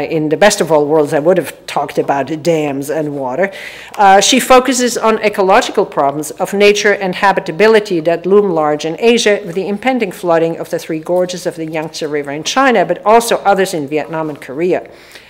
in the best of all worlds, I would have talked about dams and water. She focuses on ecological problems of nature and habitability that loom large in Asia, with the impending flooding of the three gorges of the Yangtze River in China, but also others in Vietnam and Korea.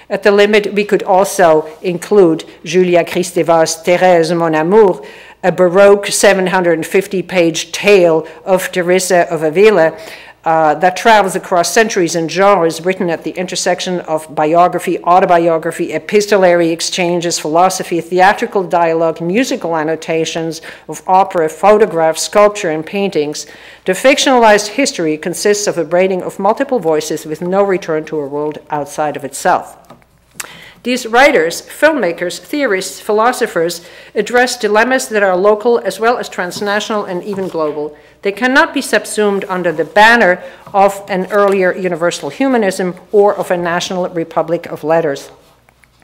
At the limit, we could also include Julia Kristeva's Thérèse, Mon Amour, a Baroque 750-page tale of Teresa of Avila that travels across centuries and genres, written at the intersection of biography, autobiography, epistolary exchanges, philosophy, theatrical dialogue, musical annotations of opera, photographs, sculpture, and paintings. The fictionalized history consists of a braiding of multiple voices with no return to a world outside of itself. These writers, filmmakers, theorists, philosophers address dilemmas that are local as well as transnational and even global. They cannot be subsumed under the banner of an earlier universal humanism or of a national republic of letters.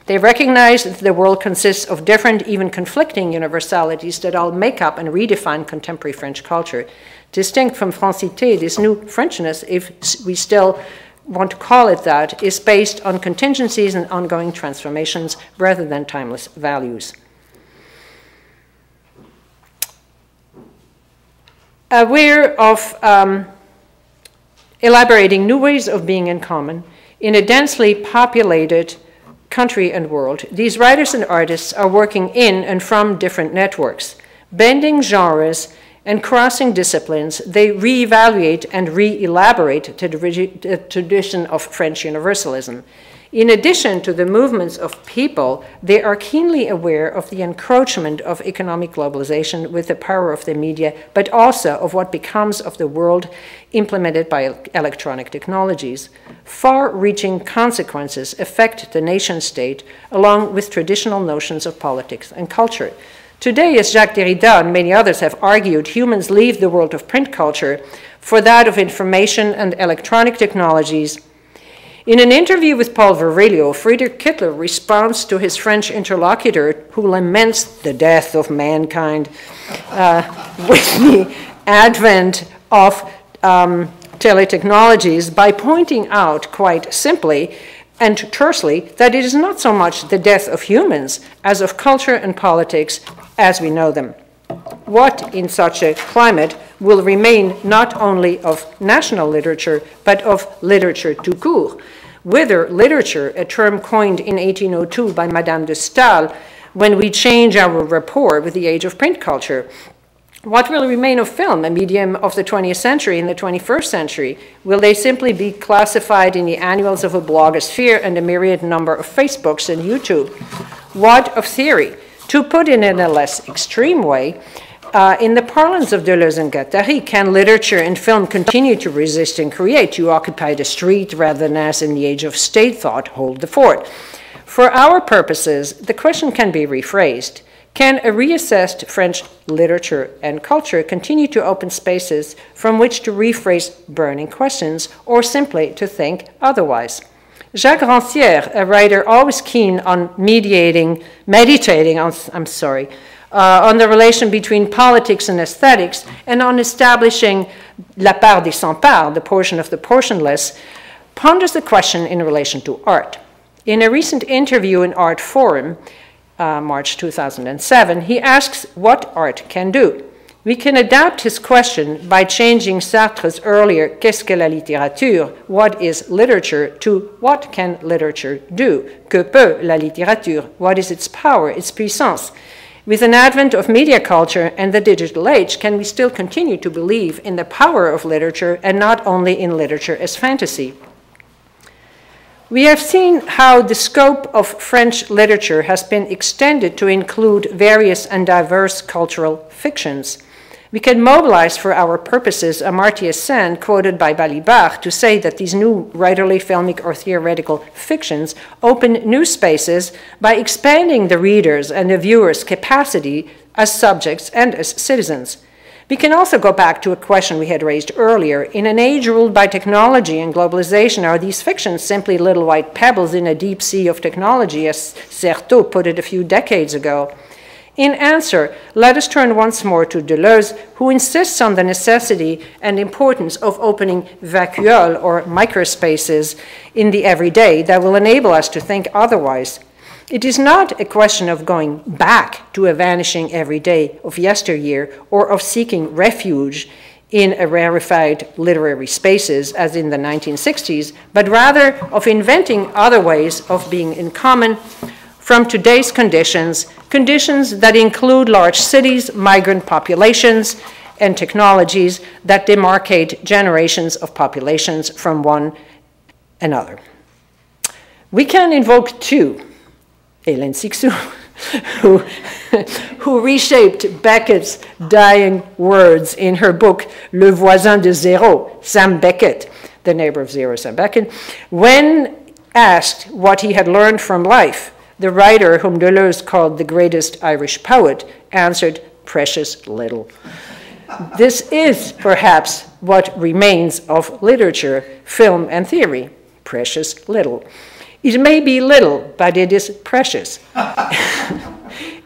They recognize that the world consists of different, even conflicting universalities that all make up and redefine contemporary French culture. Distinct from francité, this new Frenchness, if we still want to call it that, is based on contingencies and ongoing transformations rather than timeless values. Aware of elaborating new ways of being in common in a densely populated country and world, these writers and artists are working in and from different networks. Bending genres and crossing disciplines, they reevaluate and re-elaborate the tradition of French universalism. In addition to the movements of people, they are keenly aware of the encroachment of economic globalization with the power of the media, but also of what becomes of the world implemented by electronic technologies. Far-reaching consequences affect the nation-state, along with traditional notions of politics and culture. Today, as Jacques Derrida and many others have argued, humans leave the world of print culture for that of information and electronic technologies. In an interview with Paul Virilio, Friedrich Kittler responds to his French interlocutor, who laments the death of mankind with the advent of teletechnologies, by pointing out quite simply and tersely that it is not so much the death of humans as of culture and politics as we know them. What in such a climate will remain not only of national literature, but of literature tout court? Whither literature, a term coined in 1802 by Madame de Staël, when we change our rapport with the age of print culture? What will remain of film, a medium of the 20th century and the 21st century? Will they simply be classified in the annuals of a blogosphere and a myriad number of Facebooks and YouTube? What of theory? To put it in a less extreme way, in the parlance of Deleuze and Guattari, can literature and film continue to resist and create, to occupy the street rather than, as in the age of state thought, hold the fort? For our purposes, the question can be rephrased. Can a reassessed French literature and culture continue to open spaces from which to rephrase burning questions, or simply to think otherwise? Jacques Rancière, a writer always keen on meditating on the relation between politics and aesthetics, and on establishing la part des sans part, the portion of the portionless, ponders the question in relation to art. In a recent interview in Art Forum, March 2007, he asks what art can do. We can adapt his question by changing Sartre's earlier "Qu'est-ce que la littérature?" What is literature? To what can literature do? Que peut la littérature? What is its power, its puissance? With an advent of media culture and the digital age, can we still continue to believe in the power of literature and not only in literature as fantasy? We have seen how the scope of French literature has been extended to include various and diverse cultural fictions. We can mobilize for our purposes Amartya Sen, quoted by Balibar, to say that these new writerly, filmic, or theoretical fictions open new spaces by expanding the reader's and the viewer's capacity as subjects and as citizens. We can also go back to a question we had raised earlier. In an age ruled by technology and globalization, are these fictions simply little white pebbles in a deep sea of technology, as Certeau put it a few decades ago? In answer, let us turn once more to Deleuze, who insists on the necessity and importance of opening vacuoles or microspaces in the everyday that will enable us to think otherwise. It is not a question of going back to a vanishing everyday of yesteryear or of seeking refuge in a rarefied literary spaces as in the 1960s, but rather of inventing other ways of being in common from today's conditions, conditions that include large cities, migrant populations, and technologies that demarcate generations of populations from one another. We can invoke too Hélène Cixous, who reshaped Beckett's dying words in her book Le Voisin de Zéro, Sam Beckett, the neighbor of zero, Sam Beckett. When asked what he had learned from life, the writer, whom Deleuze called the greatest Irish poet, answered, precious little. This is perhaps what remains of literature, film, and theory, precious little. It may be little, but it is precious.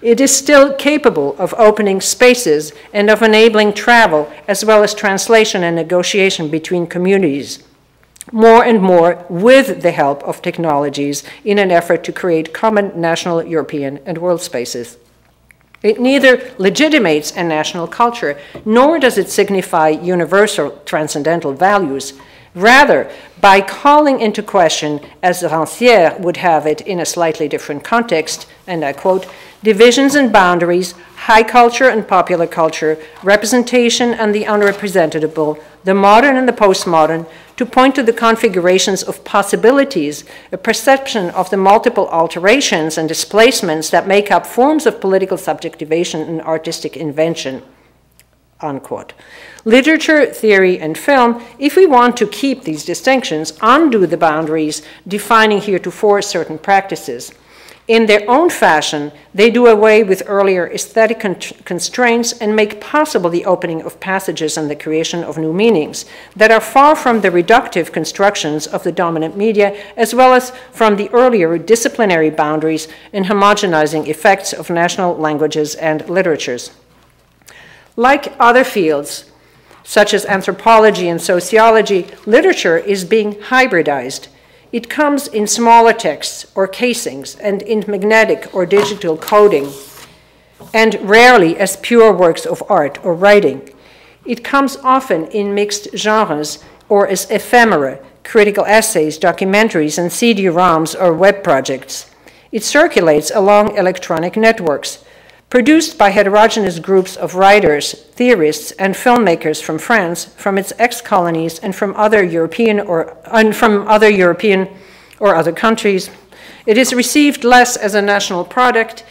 It is still capable of opening spaces and of enabling travel, as well as translation and negotiation between communities, more and more with the help of technologies in an effort to create common national, European, and world spaces. It neither legitimates a national culture, nor does it signify universal transcendental values. Rather, by calling into question, as Rancière would have it in a slightly different context, and I quote, divisions and boundaries, high culture and popular culture, representation and the unrepresentable, the modern and the postmodern, to point to the configurations of possibilities, a perception of the multiple alterations and displacements that make up forms of political subjectivation and artistic invention, unquote. Literature, theory, and film, if we want to keep these distinctions, undo the boundaries defining heretofore certain practices. In their own fashion, they do away with earlier aesthetic constraints and make possible the opening of passages and the creation of new meanings that are far from the reductive constructions of the dominant media, as well as from the earlier disciplinary boundaries and homogenizing effects of national languages and literatures. Like other fields, such as anthropology and sociology, literature is being hybridized. It comes in smaller texts or casings and in magnetic or digital coding, and rarely as pure works of art or writing. It comes often in mixed genres or as ephemera, critical essays, documentaries, and CD-ROMs or web projects. It circulates along electronic networks, produced by heterogeneous groups of writers, theorists, and filmmakers from France, from its ex-colonies, and from other European or other countries. It is received less as a national product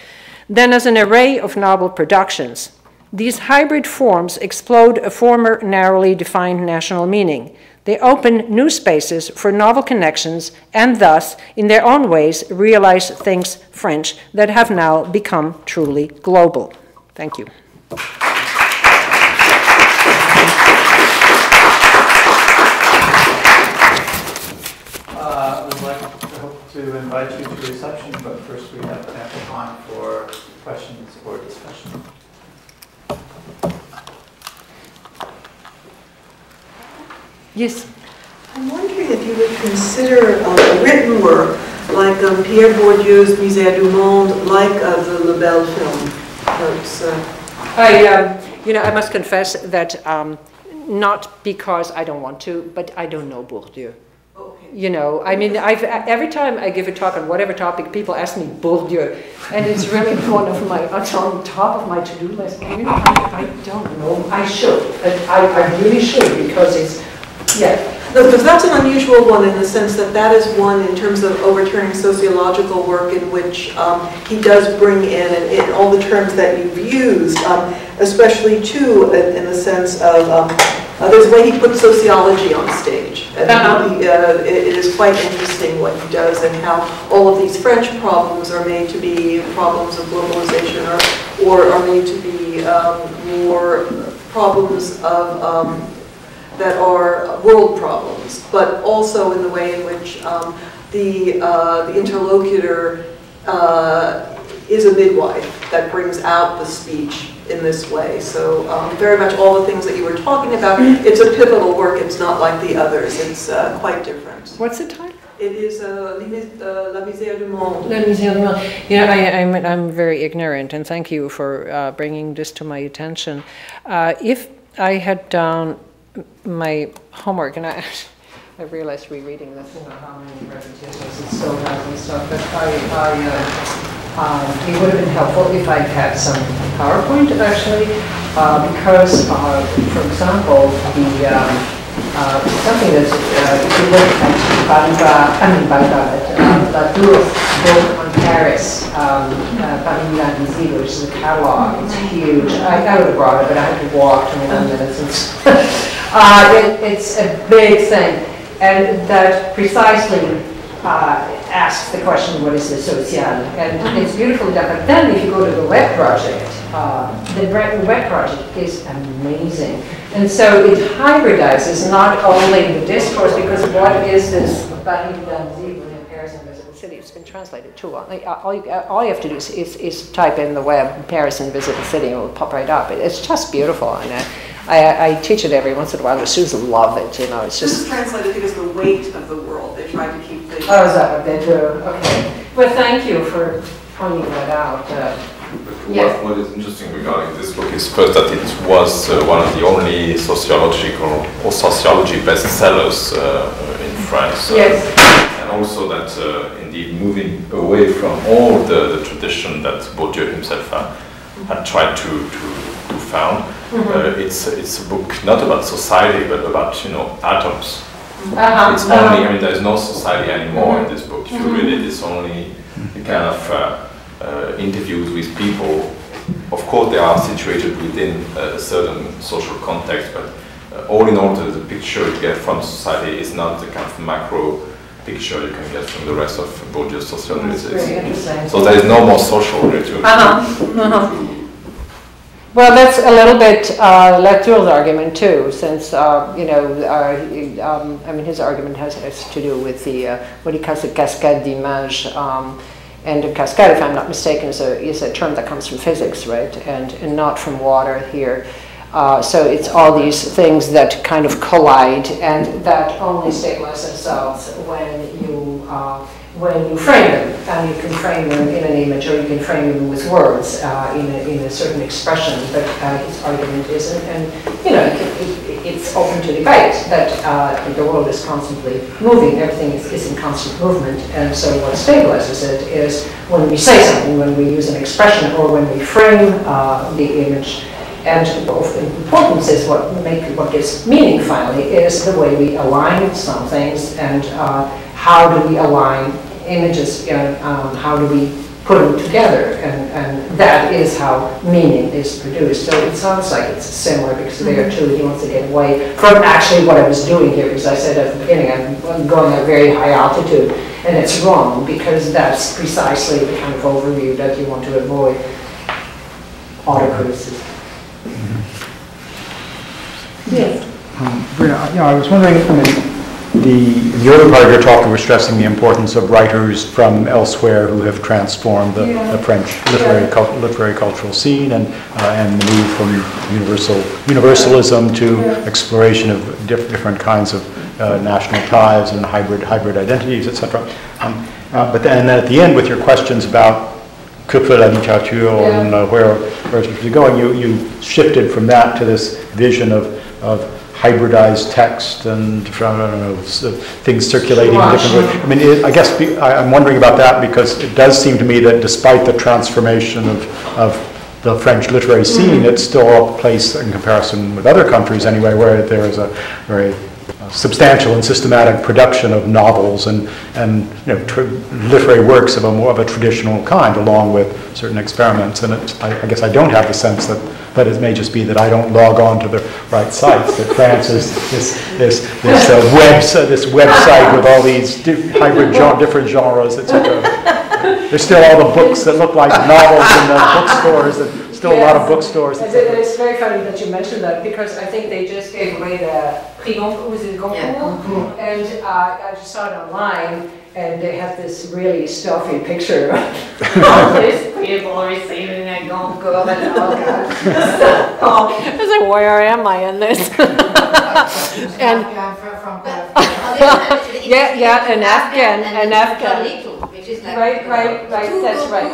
than as an array of novel productions. These hybrid forms explode a former narrowly defined national meaning. They open new spaces for novel connections and thus, in their own ways, realize things French that have now become truly global. Thank you. We'd like to invite you to reception, but first we have ample time for questions or discussion. Yes. I'm wondering if you would consider a written work like Pierre Bourdieu's Misère du Monde, like the Lebel film. I must confess that not because I don't want to, but I don't know Bourdieu. Okay. You know, I mean, every time I give a talk on whatever topic, people ask me Bourdieu, and it's really it's on top of my to-do list. I don't know. I should, I really should, because it's, yeah. Because that's an unusual one in the sense that that is one in terms of overturning sociological work in which he does bring in all the terms that you've used, especially too in the sense of there's a way he puts sociology on stage. And it is quite interesting what he does and how all of these French problems are made to be problems of globalization or are made to be more problems of that are world problems, but also in the way in which the interlocutor is a midwife that brings out the speech in this way. So very much all the things that you were talking about, it's a pivotal work. It's not like the others. It's quite different. What's the title? It is La Misère du Monde. La Misère du Monde. You know, I'm very ignorant, and thank you for bringing this to my attention. If I had done my homework, and I realized rereading this, you know, how many repetitions it still has and stuff, but it would have been helpful if I had some PowerPoint actually, because, for example, something that's, if you look at Latour's book on Paris, Paris Invisible, which is a catalog, it's huge. I would have brought it, but I had to walk 21 minutes. It's a big thing, and that precisely asks the question, what is the social? And it's beautifully done. But then if you go to the web project is amazing. And so it hybridizes not only the discourse, because what is this Paris Invisible in Paris Invisible? city. It's been translated too. All you have to do is type in the web Paris and visit the city, and it will pop right up. It's just beautiful, and I teach it every once in a while. The students love it. You know, it's just. This is translated because the weight of the world. They try to keep the. Oh, is that what they do? Okay. Well, thank you for pointing that out. Yes. What is interesting regarding this book is first that it was one of the only sociological or sociology bestsellers in France. Yes. And also that indeed moving away from all the tradition that Bourdieu himself had tried to found. It's a book not about society but about atoms. It's only, I mean, there's no society anymore in this book. If you read it, it's only the kind of interviews with people. Of course, they are situated within a certain social context, but all in all, the picture you get from society is not the kind of macro picture you can get from the rest of Bourdieu's sociology. So there is no more social literature. Well, that's a little bit Latour's argument too, since I mean, his argument has to do with the what he calls the cascade d'images, and the cascade, if I'm not mistaken, is a term that comes from physics, right, and not from water here. So it's all these things that kind of collide and that only stabilize themselves when you frame them, and you can frame them in an image or you can frame them with words in a certain expression, but his argument isn't, and it's open to debate that the world is constantly moving, everything is in constant movement, and so what stabilizes it is when we say something, when we use an expression, or when we frame the image. And the importance is what gives meaning finally is the way we align some things, and how do we align images, how do we put them together, and that is how meaning is produced. So it sounds like it's similar, because there too he wants to get away from actually what I was doing here, because I said at the beginning I'm going at a very high altitude, and it's wrong, because that's precisely the kind of overview that you want to avoid autocriticism. Yes. I was wondering, the early part of your talk, you were stressing the importance of writers from elsewhere who have transformed the French literary cultural scene, and the move from universalism to exploration of different kinds of national ties and hybrid identities, etc. But then at the end, with your questions about que peut la littérature, and where it was going, you shifted from that to this vision of hybridized text and things circulating in different ways. I mean, I guess I'm wondering about that, because it does seem to me that despite the transformation of the French literary scene, it's still a place in comparison with other countries anyway, where there is a very substantial and systematic production of novels and literary works of more of a traditional kind, along with certain experiments. And I guess I don't have the sense that it may just be that I don't log on to the right sites. That France is this website with all these different genres, etc. There's still all the books that look like novels in the bookstores. Still a lot of bookstores. It's very funny that you mentioned that, because I think they just gave away the Prix Goncourt, was it Goncourt? And I just saw it online, and they have this really stuffy picture of these people receiving a Goncourt, and oh god. I was like, where am I in this? And an Afghan. Which is like right, that's right.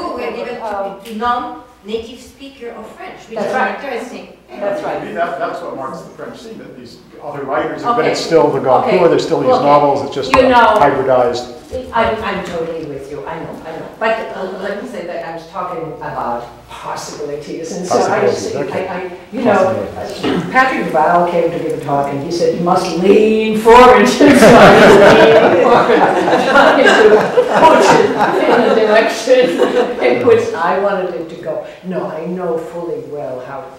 Native speaker of French, which that's is right. interesting. That's right. Maybe that's what marks the French scene, that these other writers, but it's still the Goncourt, there's still these novels, it's just hybridized. I'm totally with you, I know. But let me say that I was talking about possibilities, and so Patrick Val came to give a talk, and he said you must lean forward, so I was leaning forward, push it in a direction in which I wanted it to go. No, I know fully well how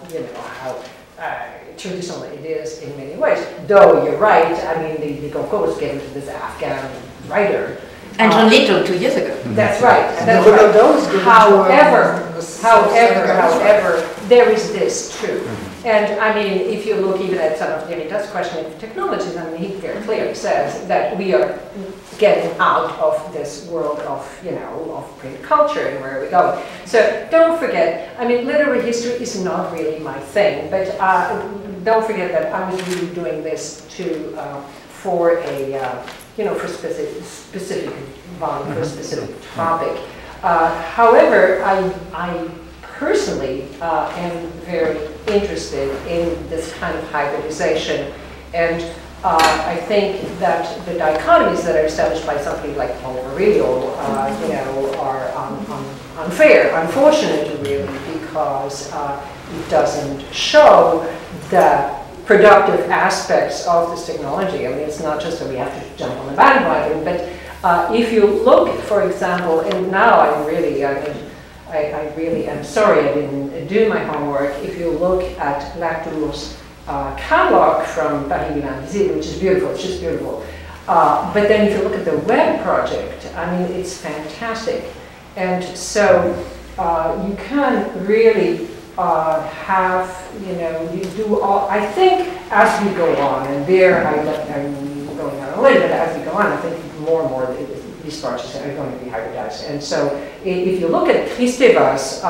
traditional it is in many ways. Though you're right, I mean the Goncourt was given to this Afghan writer. And John Little 2 years ago. That's right. That's Look at right. those good However, there is this too. And I mean, if you look even at some of Derrida's question of technologies, I mean, he very clearly says that we are getting out of this world of, you know, of print culture and where are we going. So don't forget, I mean, literary history is not really my thing, but don't forget that I was really doing this to, for a, you know, for specific volume, for a specific topic. However, I personally am very interested in this kind of hybridization, and I think that the dichotomies that are established by somebody like Paul Virilio, you know, are unfair, unfortunate really, because it doesn't show the productive aspects of this technology. I mean, it's not just that we have to jump on the bandwagon, but if you look, for example, and now I'm really, I really am sorry I didn't do my homework. If you look at Latour's catalog from Paris Milan Visible, which is beautiful, it's just beautiful. But then if you look at the web project, I mean, it's fantastic. And so you can really have, you know, you do all, I think as we go on, and there I'm going on a little bit, as we go on, I think more and more these projects are going to be hybridized. And so if you look at Kristeva's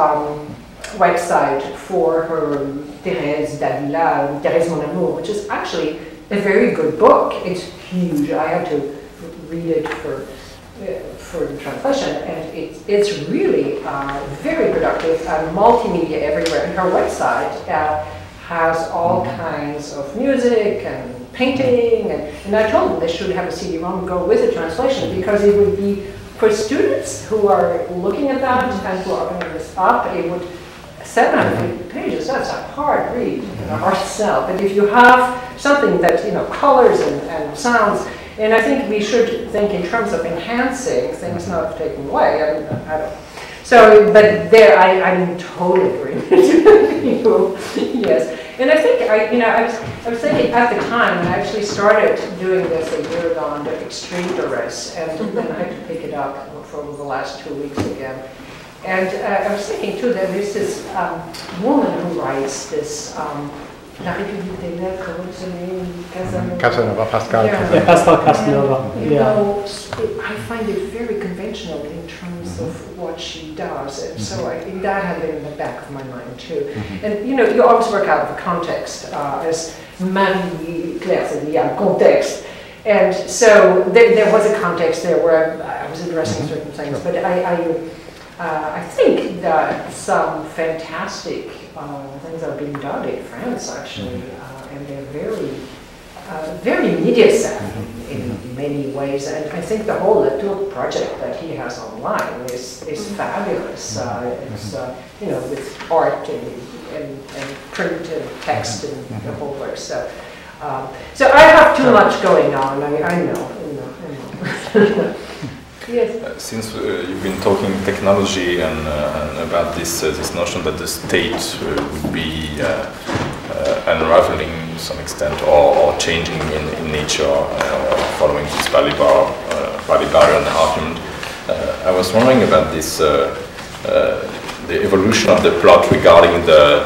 website for her Thérèse d'Avila, Thérèse Mon Amour, which is actually a very good book. It's huge. I had to read it for the translation, and it's really very productive and multimedia everywhere. And her website has all kinds of music and painting, and I told them they should have a CD-ROM go with the translation, because it would be for students who are looking at that and who are opening this up. It would 750 pages. That's a hard read, a hard sell. But if you have something that, you know, colors and sounds, and I think we should think in terms of enhancing things, not taking away. I don't. So, but there, I'm totally agreeing with you. Yes, and I think I was thinking at the time when I actually started doing this a year ago under extreme duress, and then I had to pick it up for the last 2 weeks again. And I was thinking too that there's this woman who writes this. La République des Lettres, what's her name? Casanova, Pascal. Yeah, Pascal Casanova. You know, I find it very conventional in terms of what she does, and so that had been in the back of my mind too. And you know, you always work out of the context, as Marie-Claire said, yeah, context. And so there was a context there where I was addressing certain things, but I think that some fantastic things are being done in France, actually, and they're very media savvy in many ways. And I think the whole Latour project that he has online is fabulous. It's you know, with art and print and text and the whole work. So so I have too much going on. I know. Yes. Since you've been talking technology and about this notion that the state would be unraveling to some extent or changing in nature, following this Balibar argument, I was wondering about this the evolution of the plot regarding the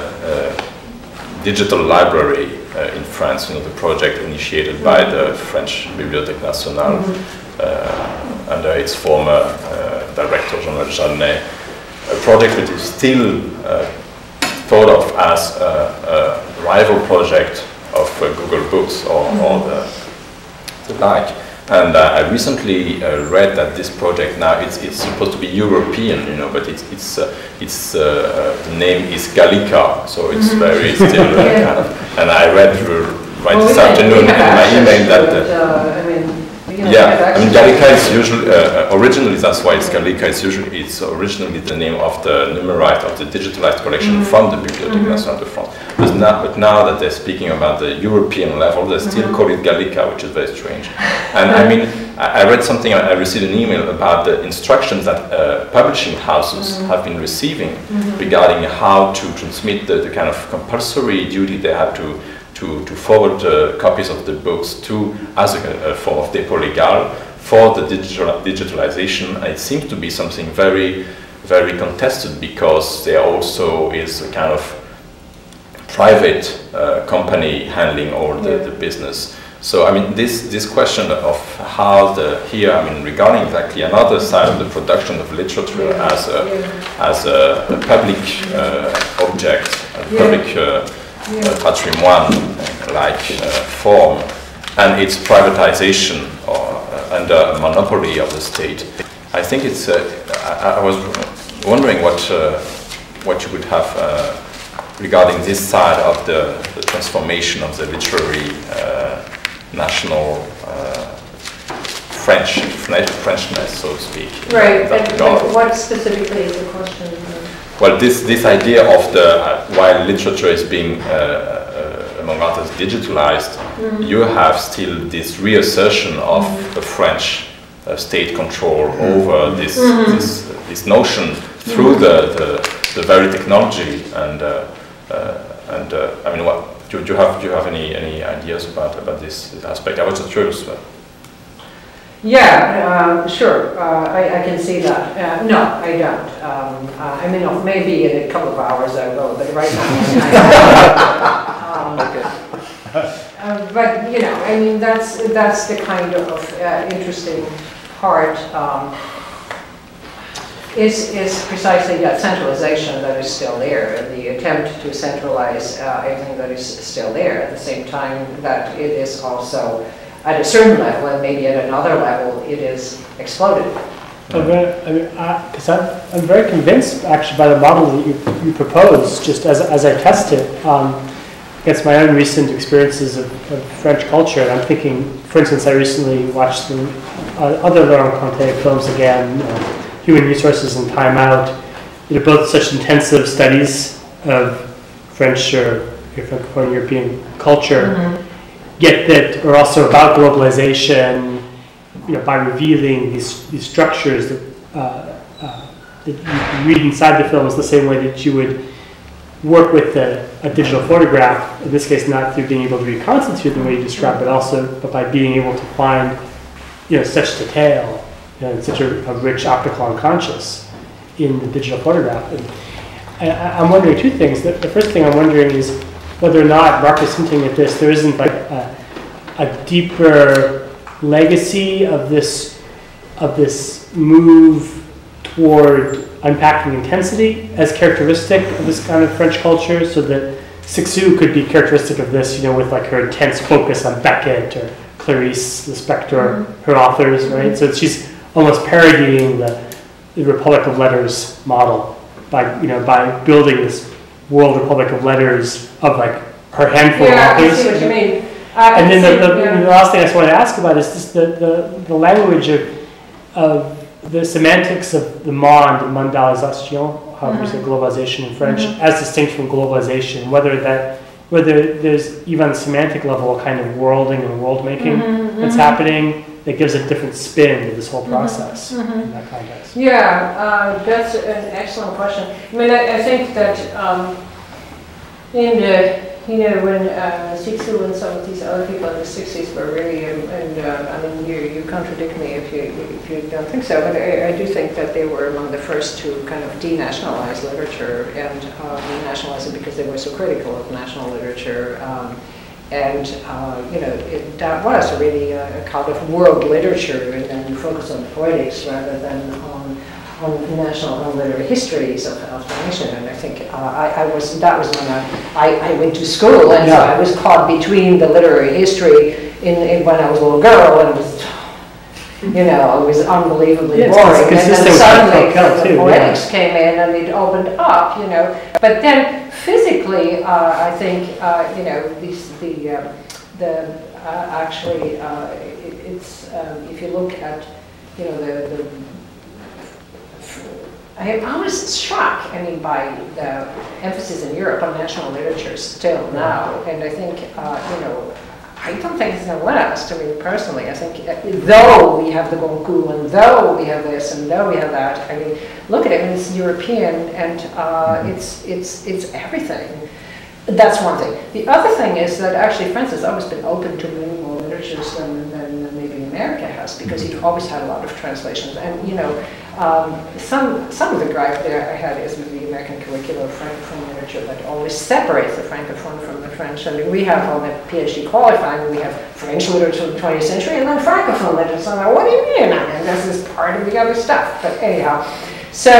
digital library in France. You know, the project initiated by the French Bibliothèque Nationale. Under its former director, Jean-Noël Jeannet, a project which is still thought of as a rival project of Google Books or the like. And I recently read that this project now it's supposed to be European, you know, but the name is Gallica, so it's very still kind of. And I read right this afternoon in my email that. Yeah, I mean, Gallica is usually, originally, that's why it's Gallica, it's originally the name of the numerized, of the digitalized collection from the Bibliothèque Nationale de France. But now that they're speaking about the European level, they still call it Gallica, which is very strange. And I mean, I read something, I received an email about the instructions that publishing houses have been receiving regarding how to transmit the kind of compulsory duty they have to forward copies of the books to, as a form of dépôt légal, for the digitalization. And it seems to be something very, very contested, because there also is a kind of private company handling all the business. So I mean, this question of how here, I mean, regarding exactly another side of the production of literature as a public object, a public patrimoine like form, and its privatization or under a monopoly of the state. I think it's. I was wondering what you would have regarding this side of the transformation of the literary national Frenchness, so to speak. Right, and what specifically is the question? Well, this idea of while literature is being, among others, digitalized, you have still this reassertion of the French state control over this notion through the very technology, and I mean, what do you have any ideas about this aspect? I was just curious. Yeah, sure. I can see that. No, I don't. I mean, maybe in a couple of hours I will, but right now I don't. But you know, I mean, that's the kind of interesting part. Is precisely that centralization that is still there, the attempt to centralize everything that is still there, at the same time that it is also, at a certain level, and maybe at another level, it is exploded. Because I'm very convinced, actually, by the model that you propose, just as I test it against my own recent experiences of French culture. And I'm thinking, for instance, I recently watched the other Laurent Conté films again, Human Resources and Time Out. They're both such intensive studies of French or Francophone European culture, yet that are also about globalization, you know, by revealing these structures that you read inside the films the same way that you would work with a digital photograph, in this case not through being able to reconstitute the way you describe, but by being able to find, you know, such detail, and such a rich optical unconscious in the digital photograph. And I'm wondering two things. The first thing I'm wondering is whether or not, Mark is hinting at this, there isn't like a deeper legacy of this move toward unpacking intensity as characteristic of this kind of French culture, so that Cixous could be characteristic of this, you know, with like her intense focus on Beckett or Clarice Lispector, her authors, right? So she's almost parodying the Republic of Letters model by building this World Republic of Letters of like her handful of authors. I see what you mean. And then the last thing I just wanted to ask about is just the language of the semantics of the mondialisation, how you say globalization in French, as distinct from globalization, whether there's even on the semantic level a kind of worlding and world making that's happening that gives a different spin to this whole process in that context. Yeah, that's an excellent question. I mean, I think that in the, you know, when Cixous and some of these other people in the 60s were really, I mean, you contradict me if you don't think so, but I do think that they were among the first to kind of denationalize literature and denationalize it because they were so critical of national literature. You know, that was really a kind of world literature, and then you focus on poetics rather than on national and literary histories of the nation. And I think that was when I went to school, and so I was caught between the literary history in when I was a little girl, and it was, you know, it was unbelievably boring. And then suddenly the poetics came in and it opened up, you know. But then physically, I think, you know, actually, it's if you look at, you know, I was struck, I mean, by the emphasis in Europe on national literature still now, and I think, you know, I don't think it's going to last. I mean, personally, I think though we have the Goncourt, and though we have this, and though we have that, I mean, look at it, and it's European, and it's everything. That's one thing. The other thing is that actually France has always been open to many more literatures than maybe America America has, because he always had a lot of translations. And you know, some of the gripe there I had is with the American curriculum of Francophone literature that always separates the Francophone from the French. I mean, we have on the PhD qualifying, we have French literature of the 20th century and then Francophone literature. So I'm like, what do you mean? I mean, this is part of the other stuff. But anyhow, so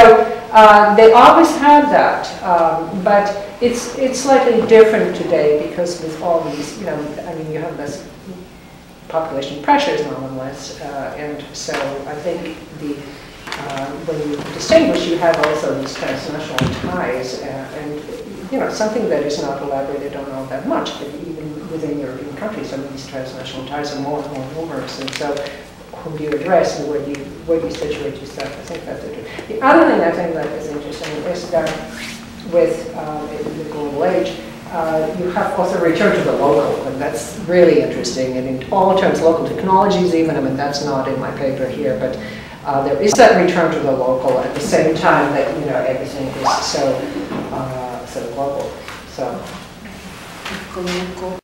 they always had that, but it's slightly different today because with all these, you know, I mean, you have this population pressures nonetheless, and so I think the when you distinguish, you have also these transnational ties, and you know, something that is not elaborated on all that much, but even within European countries, some of these transnational ties are more and more numerous, and so who do you address and where do you situate yourself? I think that's interesting. The other thing I think that is interesting is that with the global age, you have also a return to the local, and that's really interesting. And in all terms, local technologies even, I mean, that's not in my paper here, but there is that return to the local at the same time that, you know, everything is so global. So. Local.